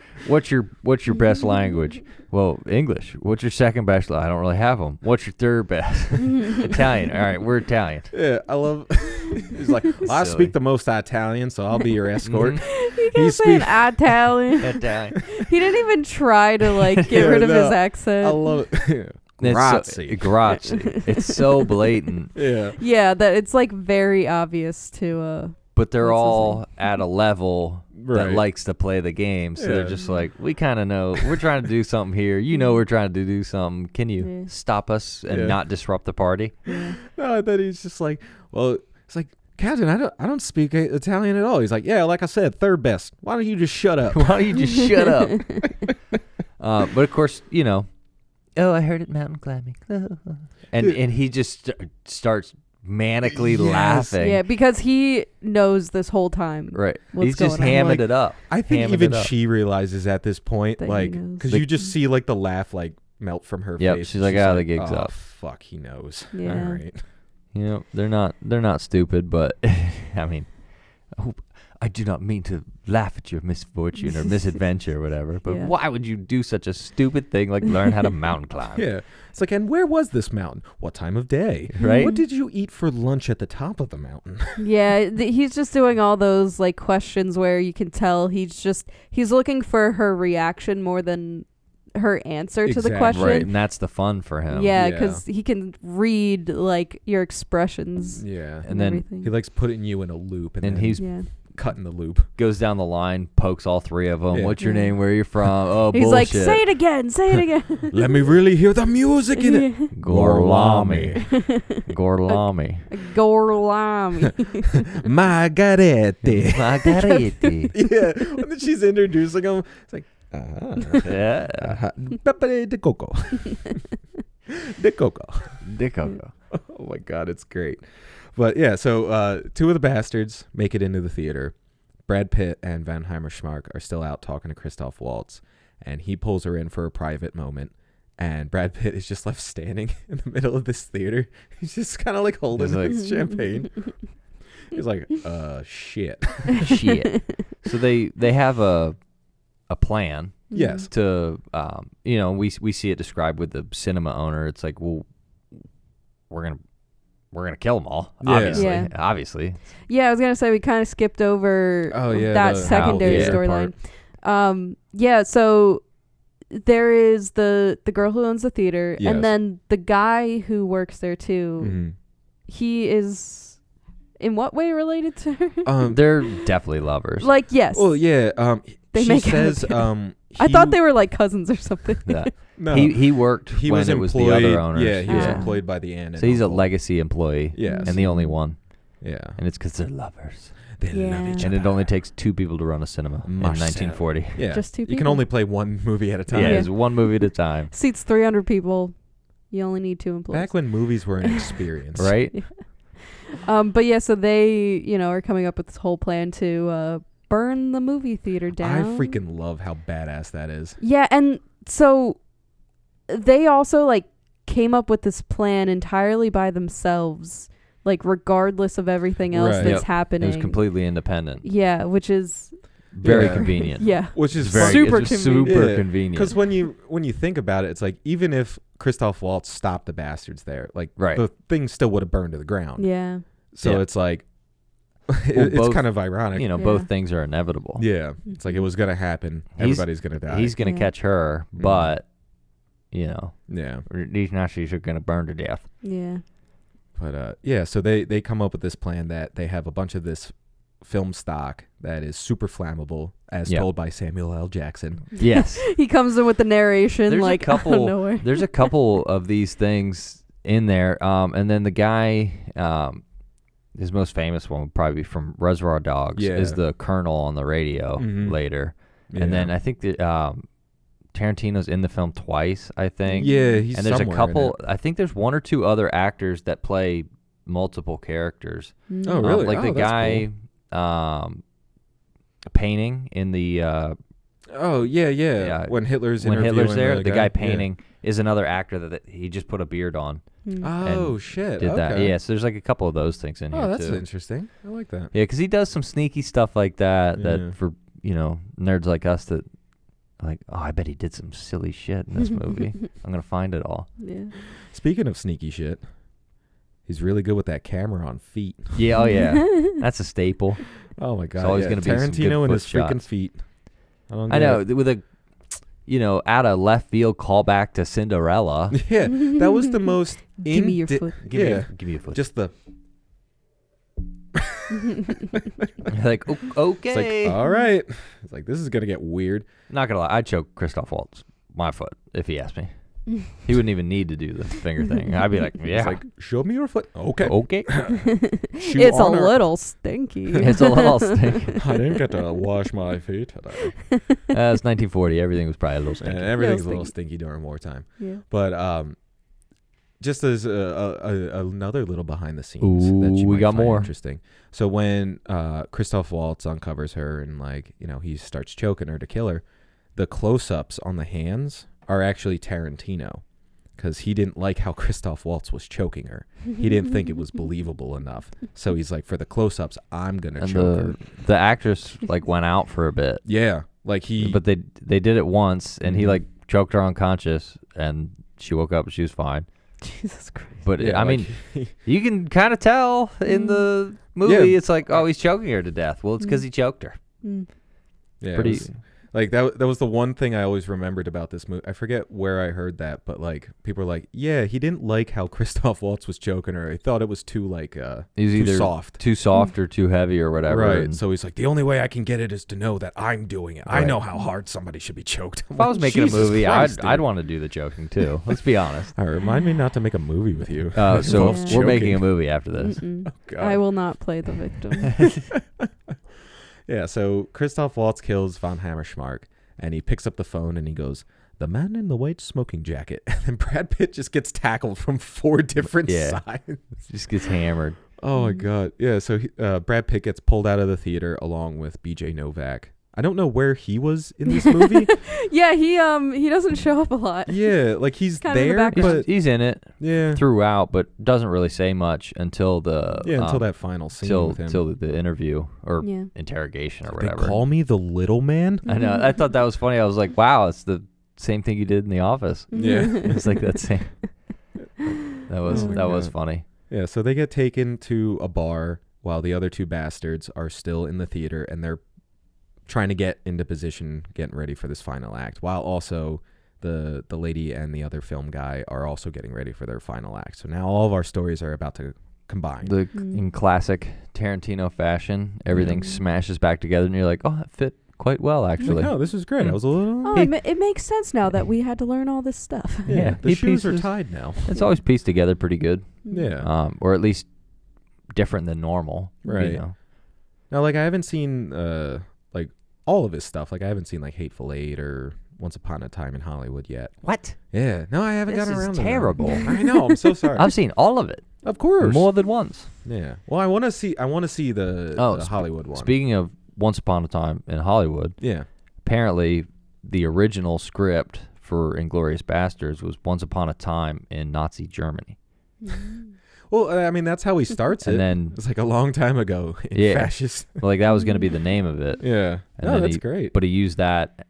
best language? Well, English. What's your second best? I don't really have them. What's your third best? Italian. All right, we're Italian. Yeah, I love. He's like, well, I speak the most Italian, so I'll be your escort. He kept saying Italian. Italian. He didn't even try to like get rid of his accent. I love it. Grazie. Grazie. It's so blatant. Yeah. Yeah, that it's like very obvious to But they're What's his all at a level that likes to play the game. So they're just like, we kind of know. We're trying to do something here. You know we're trying to do something. Can you stop us and not disrupt the party? Yeah. No, I thought he's just like, well, it's like, Captain, I don't speak Italian at all. He's like, yeah, like I said, third best. Why don't you just shut up? Why don't you just shut up? But of course, oh, I heard it mountain climbing. and he just starts manically laughing. Yeah, because he knows this whole time. Right. What's He's just going on. hamming it up. I think Hamming even it up. she realizes at this point, That like, he knows. because you just see like the laugh like melt from her Yep, face. she's like, the gig's up. Fuck, he knows. Yeah. All right. They're not stupid, but I mean, I do not mean to laugh at your misfortune or misadventure or whatever, but why would you do such a stupid thing like learn how to mountain climb? Yeah. It's like, and where was this mountain? What time of day? Right? What did you eat for lunch at the top of the mountain? Yeah, he's just doing all those like questions where you can tell he's looking for her reaction more than her answer to the Exactly. question. Right, and that's the fun for him. Yeah, because he can read like your expressions. Yeah. And then everything. He likes putting you in a loop, and then he's cutting the loop. goes down the line, pokes all three of them. Yeah. What's your name? Where are you from? Oh, He's bullshit. like, say it again, say it again. Let me really hear the music in it. Gorlami. Gorlami. Gorlami. Margarete. Margariti. Yeah, when she's introducing him, it's like, Yeah. Pepe de Coco. De Coco. De Coco. Oh my God, it's great. But yeah, so two of the bastards make it into the theater. Brad Pitt and Van Schmark are still out talking to Christoph Waltz, and he pulls her in for a private moment. And Brad Pitt is just left standing in the middle of this theater. He's just kind of like holding his champagne. He's like, shit. Shit. So they have a plan. Yes. To we see it described with the cinema owner. It's like, well, we're gonna kill them all. Yeah. Obviously. Yeah, I was gonna say we kind of skipped over that secondary storyline. So there is the girl who owns the theater, and then the guy who works there too. Mm-hmm. He is in what way related to her? They're definitely lovers. Like, yes. Oh yeah. They she make says. I thought they were like cousins or something. Yeah. No. He worked He when was it was employed, the other owners. Yeah, he was employed by the aunt. So he's a uncle. legacy employee. Yes. And the only one. Yeah. And it's because they're lovers. They love each And other. it only takes two people to run a cinema in 1940. Yeah. Just two You can people? only play one movie at a time. Yeah, it's one movie at a time. Seats 300 people. You only need 2 employees. Back when movies were an experience. Right? But yeah, so they, are coming up with this whole plan to burn the movie theater down. I freaking love how badass that is. Yeah, and so they also like came up with this plan entirely by themselves, like regardless of everything else Right. that's Yep. happening. It was completely independent. Yeah, which is Very convenient. yeah, Which is Very, super it's just convenient. super Yeah. convenient. Because when you think about it, it's like even if Christoph Waltz stopped the bastards there, like the thing still would have burned to the ground. Yeah. So it's like it's both, kind of ironic. Both things are inevitable. Yeah. It's like it was gonna happen. Everybody's gonna die. He's gonna catch her, but yeah. these Nazis are gonna burn to death. Yeah. But so they come up with this plan that they have a bunch of this film stock that is super flammable, as told by Samuel L. Jackson. Yes. He comes in with the narration There's like a couple, out of nowhere. There's a couple of these things in there, and then the guy, his most famous one would probably be from Reservoir Dogs, is the colonel on the radio later. Yeah. And then I think that Tarantino's in the film twice, I think. Yeah, he's and there's a somewhere couple. I think there's one or two other actors that play multiple characters. Oh, really? Like the guy painting in the. When Hitler's there, the guy guy painting is another actor that he just put a beard on. Oh shit! Did that? Yeah. So there's like a couple of those things in here. Oh, that's too. interesting. I like that. Yeah, because he does some sneaky stuff like that. That for nerds like us that like, oh, I bet he did some silly shit in this movie. I'm gonna find it all. Yeah. Speaking of sneaky shit, he's really good with that camera on feet. Yeah. Oh yeah. That's a staple. Oh my god! It's always gonna be some good Tarantino and foot his freaking shots. feet. I know with a. Out of left field callback to Cinderella. Yeah, that was the most. Give me your foot. Give me your foot. Just the. Like okay. It's like all right. It's like this is gonna get weird. Not gonna lie, I'd choke Christoph Waltz my foot if he asked me. He wouldn't even need to do the finger thing. I'd be like, yeah. It's like, show me your foot. Okay. Okay. It's a little stinky. It's a little stinky. I didn't get to wash my feet today. It's 1940. Everything was probably a little stinky. Everything's a little stinky during wartime. Yeah. But just as another little behind the scenes that you we might got find more interesting. So when Christoph Waltz uncovers her and he starts choking her to kill her, the close-ups on the hands are actually Tarantino, because he didn't like how Christoph Waltz was choking her. He didn't think it was believable enough. So he's like, for the close-ups, I'm gonna choke her. The actress went out for a bit. Yeah, but they did it once, and he choked her unconscious, and she woke up and she was fine. Jesus Christ. But I mean, you can kind of tell in the movie. It's like, oh, he's choking her to death. Well, it's because he choked her. Yeah, pretty. Like that was the one thing I always remembered about this movie. I forget where I heard that, but like people were like, "Yeah, he didn't like how Christoph Waltz was choking her. He thought it was too like He was too either soft, too soft or too heavy or whatever." Right. And So he's like, "The only way I can get it is to know that I'm doing it. I Right. know how hard somebody should be choked." if I was making a Jesus movie, Christ, I'd dude. want to do the choking too. Let's be honest. All right, remind me not to make a movie with you. So Involves we're making a choking. movie after this. Mm-mm. Oh, God. I will not play the victim. Yeah, so Christoph Waltz kills von Hammerschmark, and he picks up the phone and he goes, "The man in the white smoking jacket." And then Brad Pitt just gets tackled from 4 different Yeah. sides. Just gets hammered. Oh my God. Yeah, so Brad Pitt gets pulled out of the theater along with BJ Novak. I don't know where he was in this movie. Yeah, he doesn't show up a lot. Yeah, like he's Kinda in the there, background. but He's in it yeah. throughout, but doesn't really say much until the Until that final scene with him. till the interview or Yeah. interrogation or They whatever. call me the little man? I know. I thought that was funny. I was like, wow, it's the same thing you did in The Office. Yeah. It's like that same. That was Oh my that was God. funny. Yeah, so they get taken to a bar while the other 2 bastards are still in the theater, and they're trying to get into position, getting ready for this final act, while also the lady and the other film guy are also getting ready for their final act. So now all of our stories are about to combine. In classic Tarantino fashion, everything Yeah. smashes back together, and you're like, oh, that fit quite well, I'm actually. like, oh, this is great. I was a little... Oh, it makes sense now that we had to learn all this stuff. Yeah, the he shoes are pieces- tied now. It's always pieced together pretty good, Yeah. or at least different than normal. Right. You know? Now, like, I haven't seen, like, all of his stuff. Like, I haven't seen, like, Hateful Eight or Once Upon a Time in Hollywood yet. What? Yeah. No, I haven't This gotten is around to that. terrible. I know. I'm so sorry. I've seen all of it, Of course. more than once. Yeah. Well, I want to see the Hollywood one. Speaking of Once Upon a Time in Hollywood, Yeah. apparently the original script for Inglorious Basterds was Once Upon a Time in Nazi Germany. Well, I mean, that's how he starts it. And then, It's like a long time ago in Yeah. fascist. like, that was going to be the name of it. Yeah. And No, then that's he- great. But he used that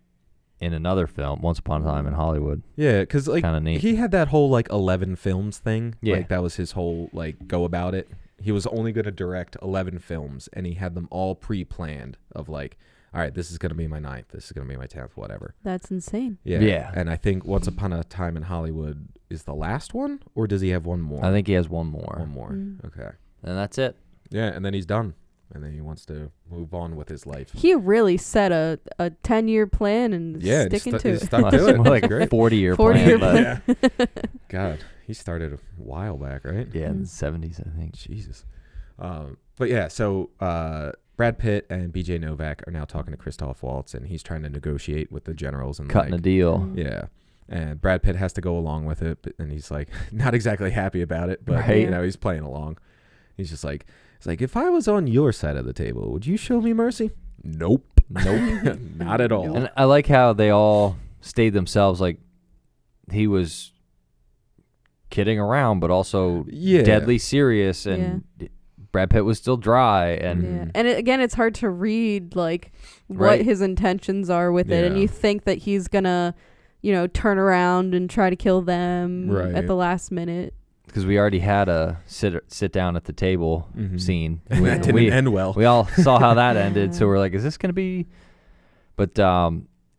in another film, Once Upon a Time in Hollywood. Yeah, because like Kinda neat. he had that whole like 11 films thing. Yeah. Like that was his whole like go about it. He was only going to direct 11 films, and he had them all pre-planned of like, all right, this is going to be my 9th, this is going to be my 10th, whatever. That's insane. Yeah. Yeah. And I think Once Upon a Time in Hollywood is the last one, or does he have one more? I think he has one more. one more. Mm. Okay. And that's it. Yeah, and then he's done, and then he wants to move on with his life. He really set a 10-year plan and Yeah, sticking he's to it. stuck Well, to it's it. more like a Great. 40-year 40-year plan. But plan. God, he started a while back, right? yeah, in the 70s, I think. Jesus. But yeah, so Brad Pitt and BJ Novak are now talking to Christoph Waltz, and he's trying to negotiate with the generals and Cutting a like, deal. Mm. yeah. And Brad Pitt has to go along with it, and he's like not exactly happy about it, but Right. you know he's playing along. He's just like, it's like, if I was on your side of the table, would you show me mercy? Nope. Nope. Not at all. And I like how they all stayed themselves. Like, he was kidding around, but also Yeah. deadly serious. And Brad Pitt was still dry. And Yeah. Mhm. And again, it's hard to read like what Right. his intentions are with it, and Yeah. you think that he's gonna, turn around and try to kill them Right. at the last minute. because we already had a sit down at the table Mhm. scene. And that didn't we, end well. we all saw how that ended. So we're like, is this going to be? But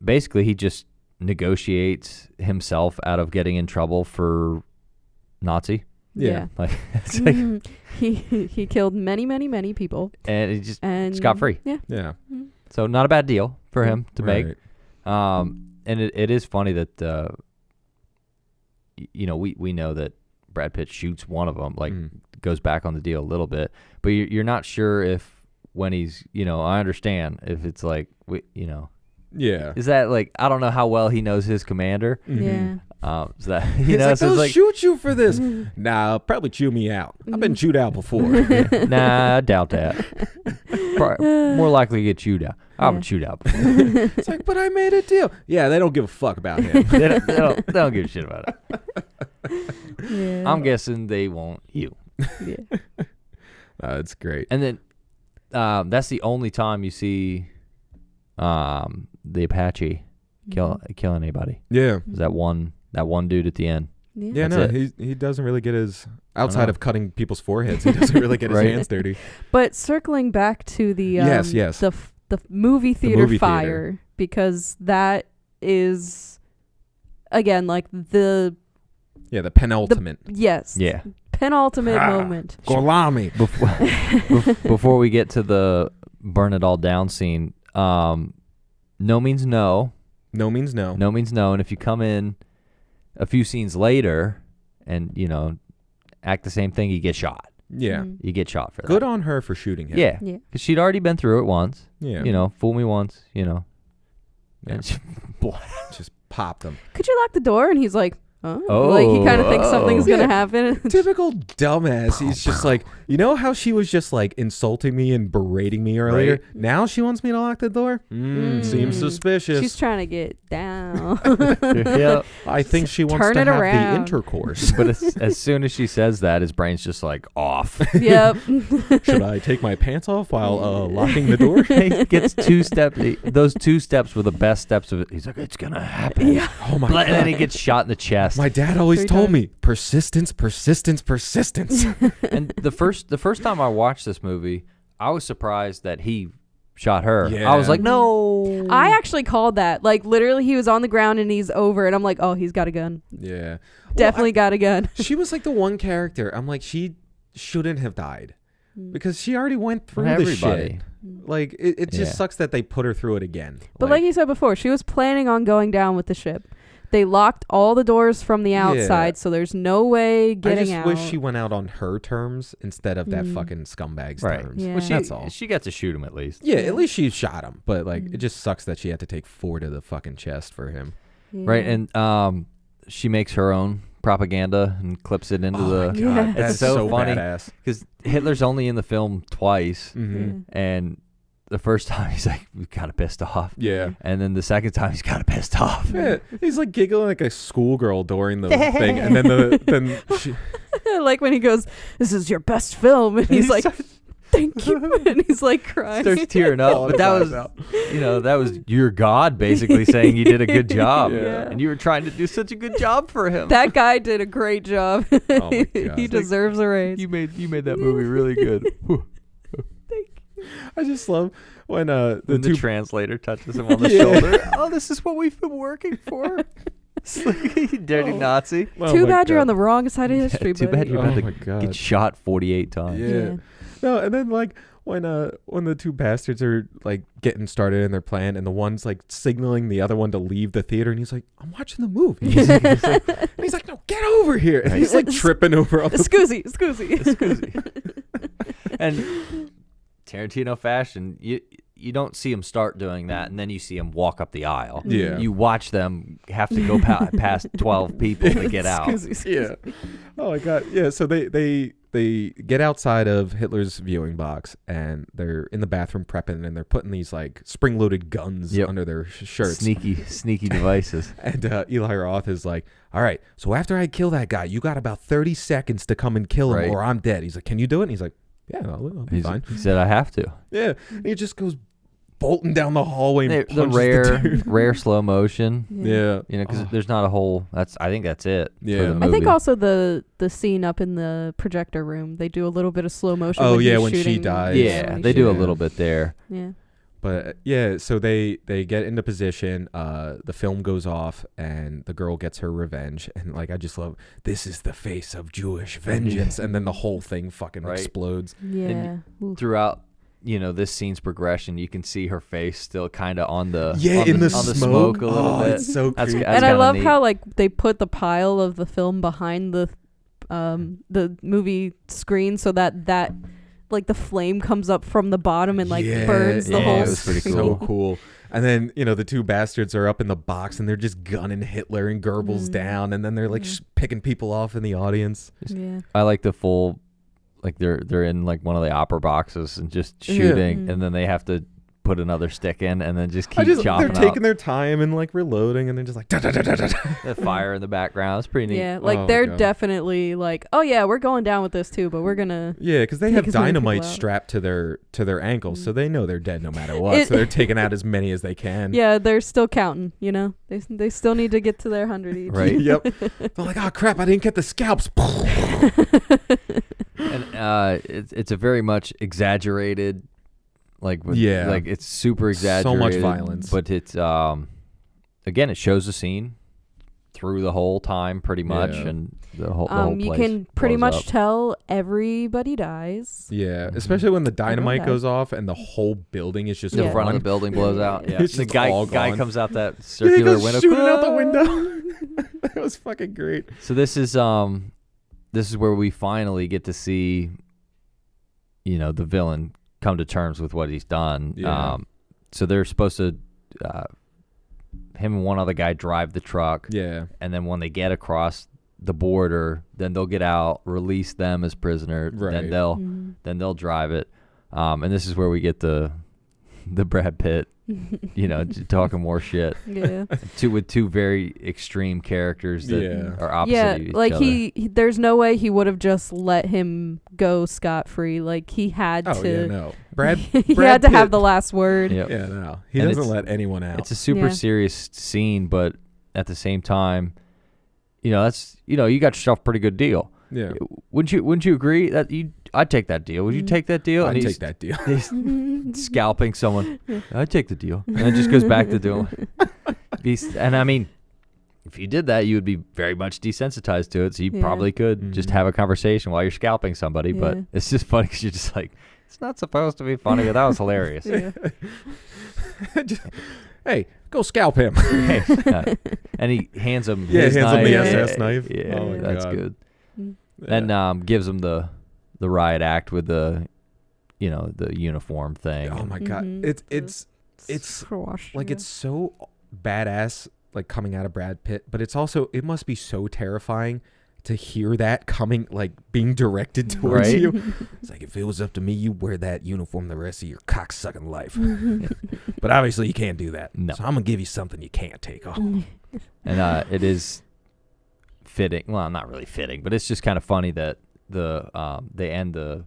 basically, he just negotiates himself out of getting in trouble for Nazi. Yeah. Like, it's like, Mhm. He killed many, many, many people, and he just and scot-free. Yeah. Yeah. Mhm. So not a bad deal for him to make. Right. And it is funny that we know that Brad Pitt shoots one of them, like goes back on the deal a little bit, but you're not sure if when he's I understand if it's like Yeah. is that like I don't know how well he knows his commander. Mhm. Yeah. So that He's like, so it's they'll like shoot you for this. Nah, I'll probably chew me out. I've been chewed out before. nah, I doubt that. More likely to get chewed out. I've been Yeah. chewed out before. It's like, but I made a deal. Yeah, they don't give a fuck about him. they don't give a shit about it. Yeah. I'm guessing they want you. Yeah. It's great. And then that's the only time you see the Apache kill anybody. Yeah. Is that one dude at the end. Yeah, That's no, he doesn't really get his, outside of cutting people's foreheads, he doesn't really get his Right. hands dirty. But circling back to the Yes. the the movie theater fire, because that is, again, like the penultimate. Yes. Yeah. Penultimate moment. Golami. Before we get to the burn it all down scene, no means no. No means no. No means no. And if you come in a few scenes later and, act the same thing, you get shot. Yeah. You get shot for that. Good on her for shooting him. Yeah. Because she'd already been through it once. Yeah. Fool me once, Yeah. And she, Just popped him. Could you lock the door? And he's like, Oh. Like, he kind of thinks something's going to happen. Typical dumbass. He's just like, you know how she was just like insulting me and berating me earlier? Right. Now she wants me to lock the door? Seems suspicious. She's trying to get down. Yep. I think she wants Turn to it have around. the intercourse. But as soon as she says that, his brain's just like off. Yep. Should I take my pants off while locking the door? He gets 2 steps. Those 2 steps were the best steps of it. He's like, it's going to happen. Yeah. Oh my And God. then he gets shot in the chest. My dad always 3 told times. me, persistence, persistence, persistence. And the first time I watched this movie, I was surprised that he shot her. Yeah. I was like, no. I actually called that. Like, literally, he was on the ground and he's over. And I'm like, oh, he's got a gun. Yeah. Definitely got a gun. She was like the one character. I'm like, she shouldn't have died. Because she already went through the Everybody. shit. Like, it just Yeah. sucks that they put her through it again. But like you said before, she was planning on going down with the ship. They locked all the doors from the outside, so there's no way getting out. I just wish she went out on her terms instead of that fucking scumbag's terms. Yeah. Well, That's all. She got to shoot him at least. Yeah, at least she shot him. But, like, it just sucks that she had to take 4 to the fucking chest for him. Yeah. Right, and she makes her own propaganda and clips it into the... God, Yeah. that's It's so so funny. badass. Because Hitler's only in the film twice, Mm-hmm. and the first time he's like kind of pissed off. Yeah. And then the second time he's kind of pissed off. Yeah, he's like giggling like a schoolgirl during the thing, and then she, I like when he goes, "This is your best film," and he's like, "Thank you," and he's like crying. Starts tearing up. But that was, that was your God basically saying you did a good job. Yeah. And you were trying to do such a good job for him. That guy did a great job. Oh my God. He deserves a raise. You made that movie really good. I just love when When the the two translator touches him on the Yeah. shoulder. Oh, this is what we've been working for. Dirty Nazi. oh Too my bad you're God. on the wrong side of history, Too buddy. bad you're Oh about my to God. get shot 48 times. Yeah. No, and then like when the 2 bastards are like getting started in their plan, and the one's like signaling the other one to leave the theater, and he's like, "I'm watching the movie." And he's like, "No, get over here!" And he's like tripping over all the Scoozy. And Tarantino fashion, you don't see him start doing that, and then you see him walk up the aisle. Yeah. You watch them have to go past 12 people to get out. yeah. Oh my God. Yeah. So they get outside of Hitler's viewing box, and they're in the bathroom prepping, and they're putting these like spring-loaded guns Yep. under their shirts. Sneaky devices. And Eli Roth is like, "All right, so after I kill that guy, you got about 30 seconds to come and kill him, Right. or I'm dead." He's like, "Can you do it?" And he's like, "Yeah, I'll be fine." He said, I have to. Yeah. And he just goes bolting down the hallway and The punches the dude. rare slow motion. Yeah. Because Oh. there's not a whole. I think that's it. Yeah. For the I movie. I think also the scene up in the projector room, they do a little bit of slow motion. Oh, when yeah, he's when she shooting. dies. Yeah, when they he's do a Yeah. little bit there. shooting. But yeah, so they get into position. The film goes off, and the girl gets her revenge. And like, I just love, this is the face of Jewish vengeance, and then the whole thing fucking Right. explodes. Yeah. Ooh. Throughout, this scene's progression, you can see her face still kind of on the in the on the smoke. smoke a little Oh, bit. it's so That's creepy. That's And I kinda love neat. how like they put the pile of the film behind the movie screen so that like the flame comes up from the bottom and like burns the yeah, whole it was pretty screen. So cool. And then, the 2 bastards are up in the box, and they're just gunning Hitler and Goebbels down, and then they're like picking people off in the audience. Yeah. I like the full, like they're in like one of the opera boxes and just shooting, Yeah. and then they have to put another stick in and then just I keep they're chopping taking up. their time and like reloading, and they're just like da, da, da, da, da, da. The fire in the background. It's pretty neat. Yeah, like Oh, they're God. definitely like, oh yeah, we're going down with this too, but we're gonna. Yeah, because they Take have as many dynamite people out. strapped to their ankles, so they know they're dead no matter what. It- So they're taking out as many as they can. Yeah, they're still counting. They still need to get to their 100 each. Right. Yep. They're like, oh crap, I didn't get the scalps. And it's a very much exaggerated Like it's super exaggerated. So much violence. But it's again, it shows the scene through the whole time pretty much, and the whole place you can pretty blows much up. tell everybody dies. Yeah, especially when the dynamite dies. goes off and the whole building is just The front of the gone. building blows out. Yeah, It's the just all guy gone. comes out that Yeah, he circular goes window, shooting out the window. That was fucking great. So this is where we finally get to see, the villain come to terms with what he's done. Yeah. So they're supposed to, him and one other guy drive the truck. Yeah. And then when they get across the border, then they'll get out, release them as prisoners. Right. Then they'll drive it. And this is where we get the Brad Pitt, talking more shit. Yeah. With two very extreme characters that are opposite of each like other. he there's no way he would have just let him go scot-free. Like he had to. Oh yeah, no. Brad he Brad had to Pitt. have the last word. Yep. Yeah, no. He And doesn't let anyone out. It's a super serious scene, but at the same time, that's you got yourself a pretty good deal. Yeah. Wouldn't you agree that I'd take that deal? Would you take that deal? I'd take that deal. He's scalping someone. I'd take the deal. And it just goes back to doing. And I mean, if you did that, you would be very much desensitized to it. So you probably could just have a conversation while you're scalping somebody. Yeah. But it's just funny because you're just like, it's not supposed to be funny, but that was hilarious. Yeah. Hey, go scalp him. And he hands him Yeah, his hands him knife. the SS knife. Yeah, Oh my that's God. good. Yeah. And gives him the riot act with the uniform thing. Oh my God. It's like it's so badass, like coming out of Brad Pitt, but it must be so terrifying to hear that coming, like being directed towards Right? you. It's like, if it was up to me, you wear that uniform the rest of your cocksucking life. But obviously you can't do that. No. So I'm gonna give you something you can't take off. And it is fitting. Well, not really fitting, but it's just kind of funny that they end the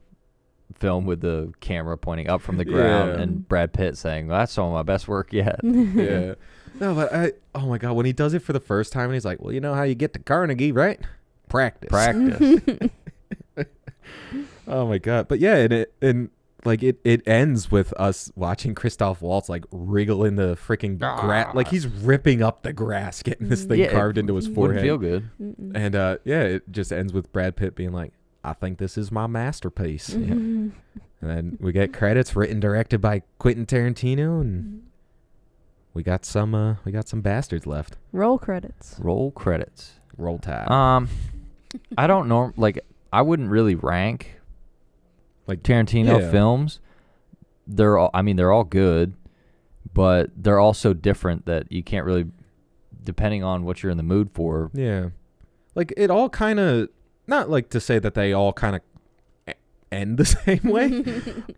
film with the camera pointing up from the ground and Brad Pitt saying, well, that's some of my best work yet. Yeah. No, but oh my God, when he does it for the first time and he's like, well, you know how you get to Carnegie, right? Practice. Oh my God. But yeah, it ends with us watching Christoph Waltz like wriggle in the freaking grass, like he's ripping up the grass, getting this thing carved into his forehead. Wouldn't feel good. And it just ends with Brad Pitt being like, I think this is my masterpiece. And then we get credits written directed by Quentin Tarantino, and we got some bastards left. Roll credits. Roll credits. Roll Tide. I don't know. Like, I wouldn't really rank Like Tarantino films. They're all good, but they're all so different that you can't really, depending on what you're in the mood for. Yeah. Like it all kind of, not like to say that they all kind of end the same way,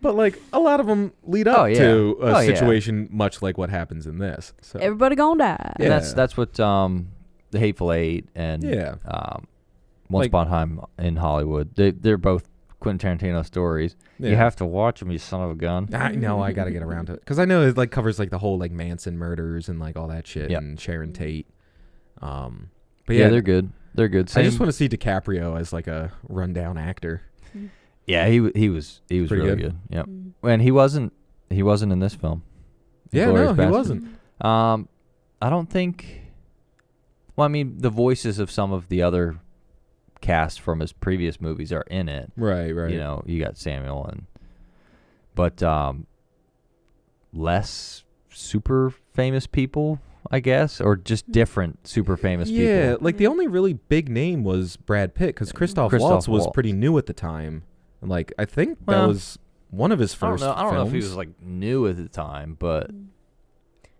but like a lot of them lead up to a situation much like what happens in this. So Everybody gonna die. And that's what The Hateful Eight and Once Upon a Time in Hollywood. They're both Quentin Tarantino stories. Yeah. You have to watch them, you son of a gun. I know I got to get around to it because I know it like covers like the whole like Manson murders and like all that shit and Sharon Tate. But yeah, they're good. They're good. I just want to see DiCaprio as like a rundown actor. Yeah, he was really good. Yep. And he wasn't in this film. Yeah, Inglorious no, he Basterds. wasn't. I don't think. Well, I mean, the voices of some of the other cast from his previous movies are in it. Right. You know, you got Samuel but less super famous people, I guess, or just different super famous people. Yeah, like the only really big name was Brad Pitt because Christoph Waltz was pretty new at the time. And like I think that was one of his first I don't know if he films. was like new at the time, but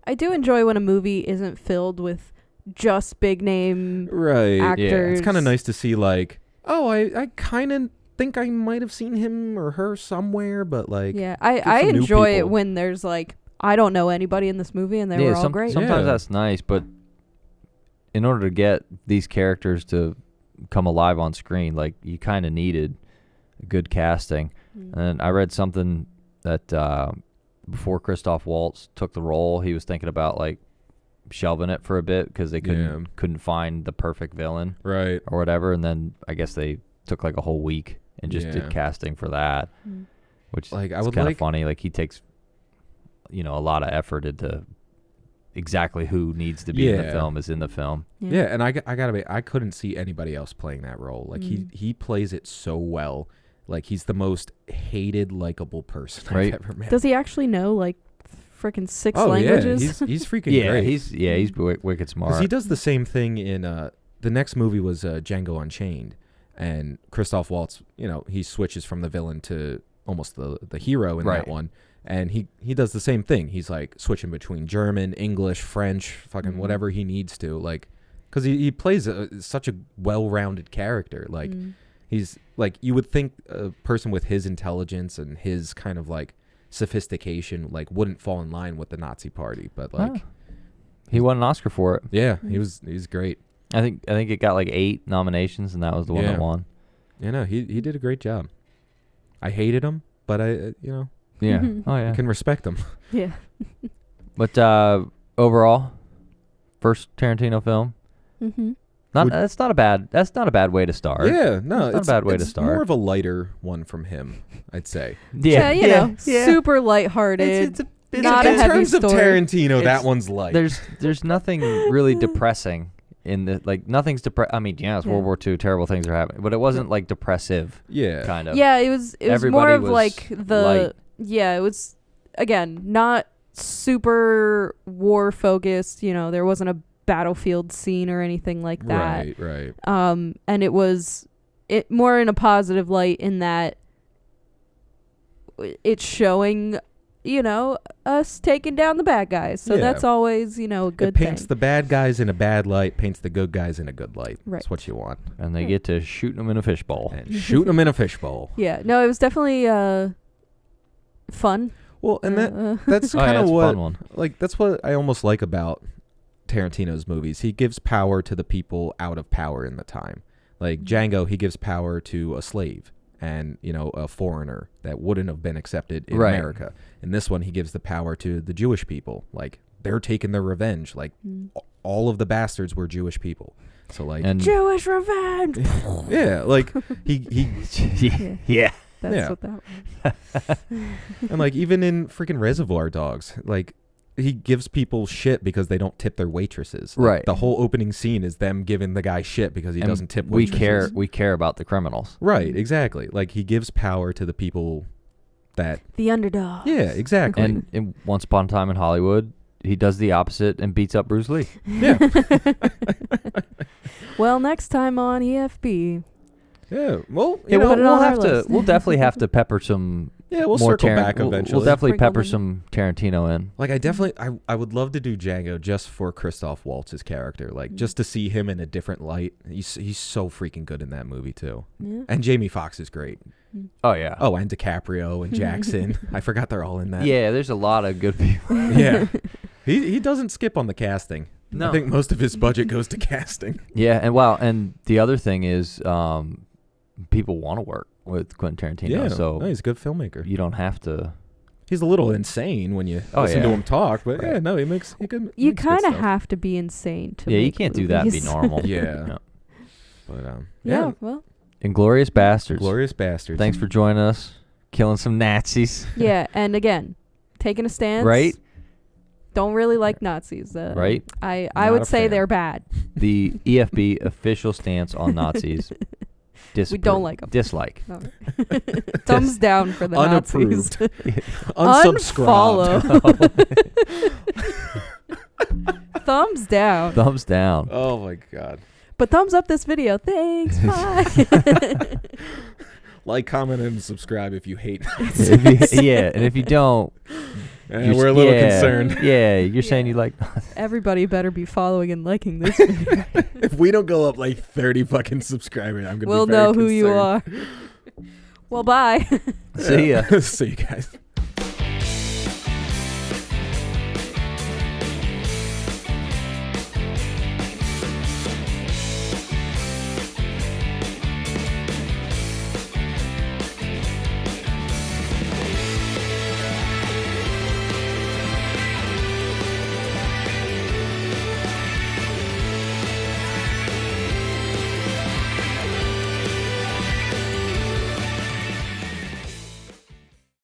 I do enjoy when a movie isn't filled with just big name actors. Yeah. It's kind of nice to see like, oh, I kind of think I might have seen him or her somewhere, but like I enjoy it when there's like, I don't know anybody in this movie and they were all great. Sometimes that's nice, but in order to get these characters to come alive on screen, like you kind of needed good casting. And I read something that before Christoph Waltz took the role, he was thinking about like shelving it for a bit because they couldn't find the perfect villain, right, or whatever. And then I guess they took like a whole week and just did casting for that, which like is kind of funny. Like he takes a lot of effort into exactly who needs to be in the film is in the film. Yeah, and I gotta be, I couldn't see anybody else playing that role. Like he plays it so well. Like he's the most hated, likable person I've ever met. Does he actually know like freaking 6 languages? Yeah, he's freaking great. He's wicked smart. Because he does the same thing in the next movie was Django Unchained, and Christoph Waltz. He switches from the villain to almost the hero in that one. And he does the same thing. He's like switching between German, English, French, fucking whatever he needs to. Like, because he plays such a well-rounded character. Like, he's like, you would think a person with his intelligence and his kind of like sophistication like wouldn't fall in line with the Nazi party, but like he won an Oscar for it. Yeah, he's great. I think it got like 8 nominations, and that was the one that won. He did a great job. I hated him, but I Yeah. Oh yeah. I can respect him. Yeah. But overall, first Tarantino film. That's not a bad way to start. Yeah, no, it's not a bad way to start. More of a lighter one from him, I'd say. Yeah, super lighthearted. Not in a heavy terms of story. Tarantino, that one's light. There's nothing really depressing in the nothing's I mean, it's World War II, terrible things are happening, but it wasn't like depressive. Yeah, kind of. Yeah, it was more of like light. Yeah, it was again not super war focused. There wasn't a battlefield scene or anything like that. Right. And it was more in a positive light in that it's showing us taking down the bad guys. So that's always, a good thing. It paints the bad guys in a bad light, paints the good guys in a good light. Right. That's what you want. And they get to shoot them in a fishbowl. And shoot them in a fishbowl. Yeah. No, it was definitely fun. Well, and that's kind of what, fun one. Like, that's what I almost like about Tarantino's movies. He gives power to the people out of power in the time. Like Django, he gives power to a slave and, a foreigner that wouldn't have been accepted in America. In this one, he gives the power to the Jewish people. Like, they're taking their revenge. Like, all of the bastards were Jewish people. So, like... And Jewish revenge! Yeah, like, he yeah. That's what that was. And, like, even in freaking Reservoir Dogs, like... He gives people shit because they don't tip their waitresses. Like, right. The whole opening scene is them giving the guy shit because he doesn't tip waitresses. We care about the criminals. Right, exactly. Like, he gives power to the people that... The underdog. Yeah, exactly. And Once Upon a Time in Hollywood, he does the opposite and beats up Bruce Lee. Yeah. Well, next time on EFB. Yeah, well, we'll definitely have to pepper some... Yeah, we'll circle back eventually. We'll definitely pepper some Tarantino in. Like, I would love to do Django just for Christoph Waltz's character. Like, just to see him in a different light. He's so freaking good in that movie, too. Yeah. And Jamie Foxx is great. Oh, yeah. Oh, and DiCaprio and Jackson. I forgot they're all in that. Yeah, there's a lot of good people. Yeah. He doesn't skip on the casting. No. I think most of his budget goes to casting. Yeah, and the other thing is people want to work with Quentin Tarantino. Yeah, so he's a good filmmaker. You don't have to. He's a little insane when you listen to him talk, but you kind of have to be insane to. Yeah, you can't do that and be normal. Yeah. But well. Inglorious Basterds. Inglorious Basterds. Thanks for joining us. Killing some Nazis. Yeah, and again, taking a stance. Right. Don't really like Nazis. Right. I would say they're bad. The EFB official stance on Nazis. We don't like them. Dislike. No. Thumbs down for the Unapproved. Nazis. Unsubscribe. Thumbs down. Thumbs down. Oh my God. But thumbs up this video. Thanks. Bye. Like, comment, and subscribe if you hate Nazis. And if you don't... we're a little concerned. Yeah, you're saying you like... Everybody better be following and liking this video. If we don't go up like 30 fucking subscribers, I'm going to be very We'll know concerned. who you are. Well, bye. See ya. See you guys.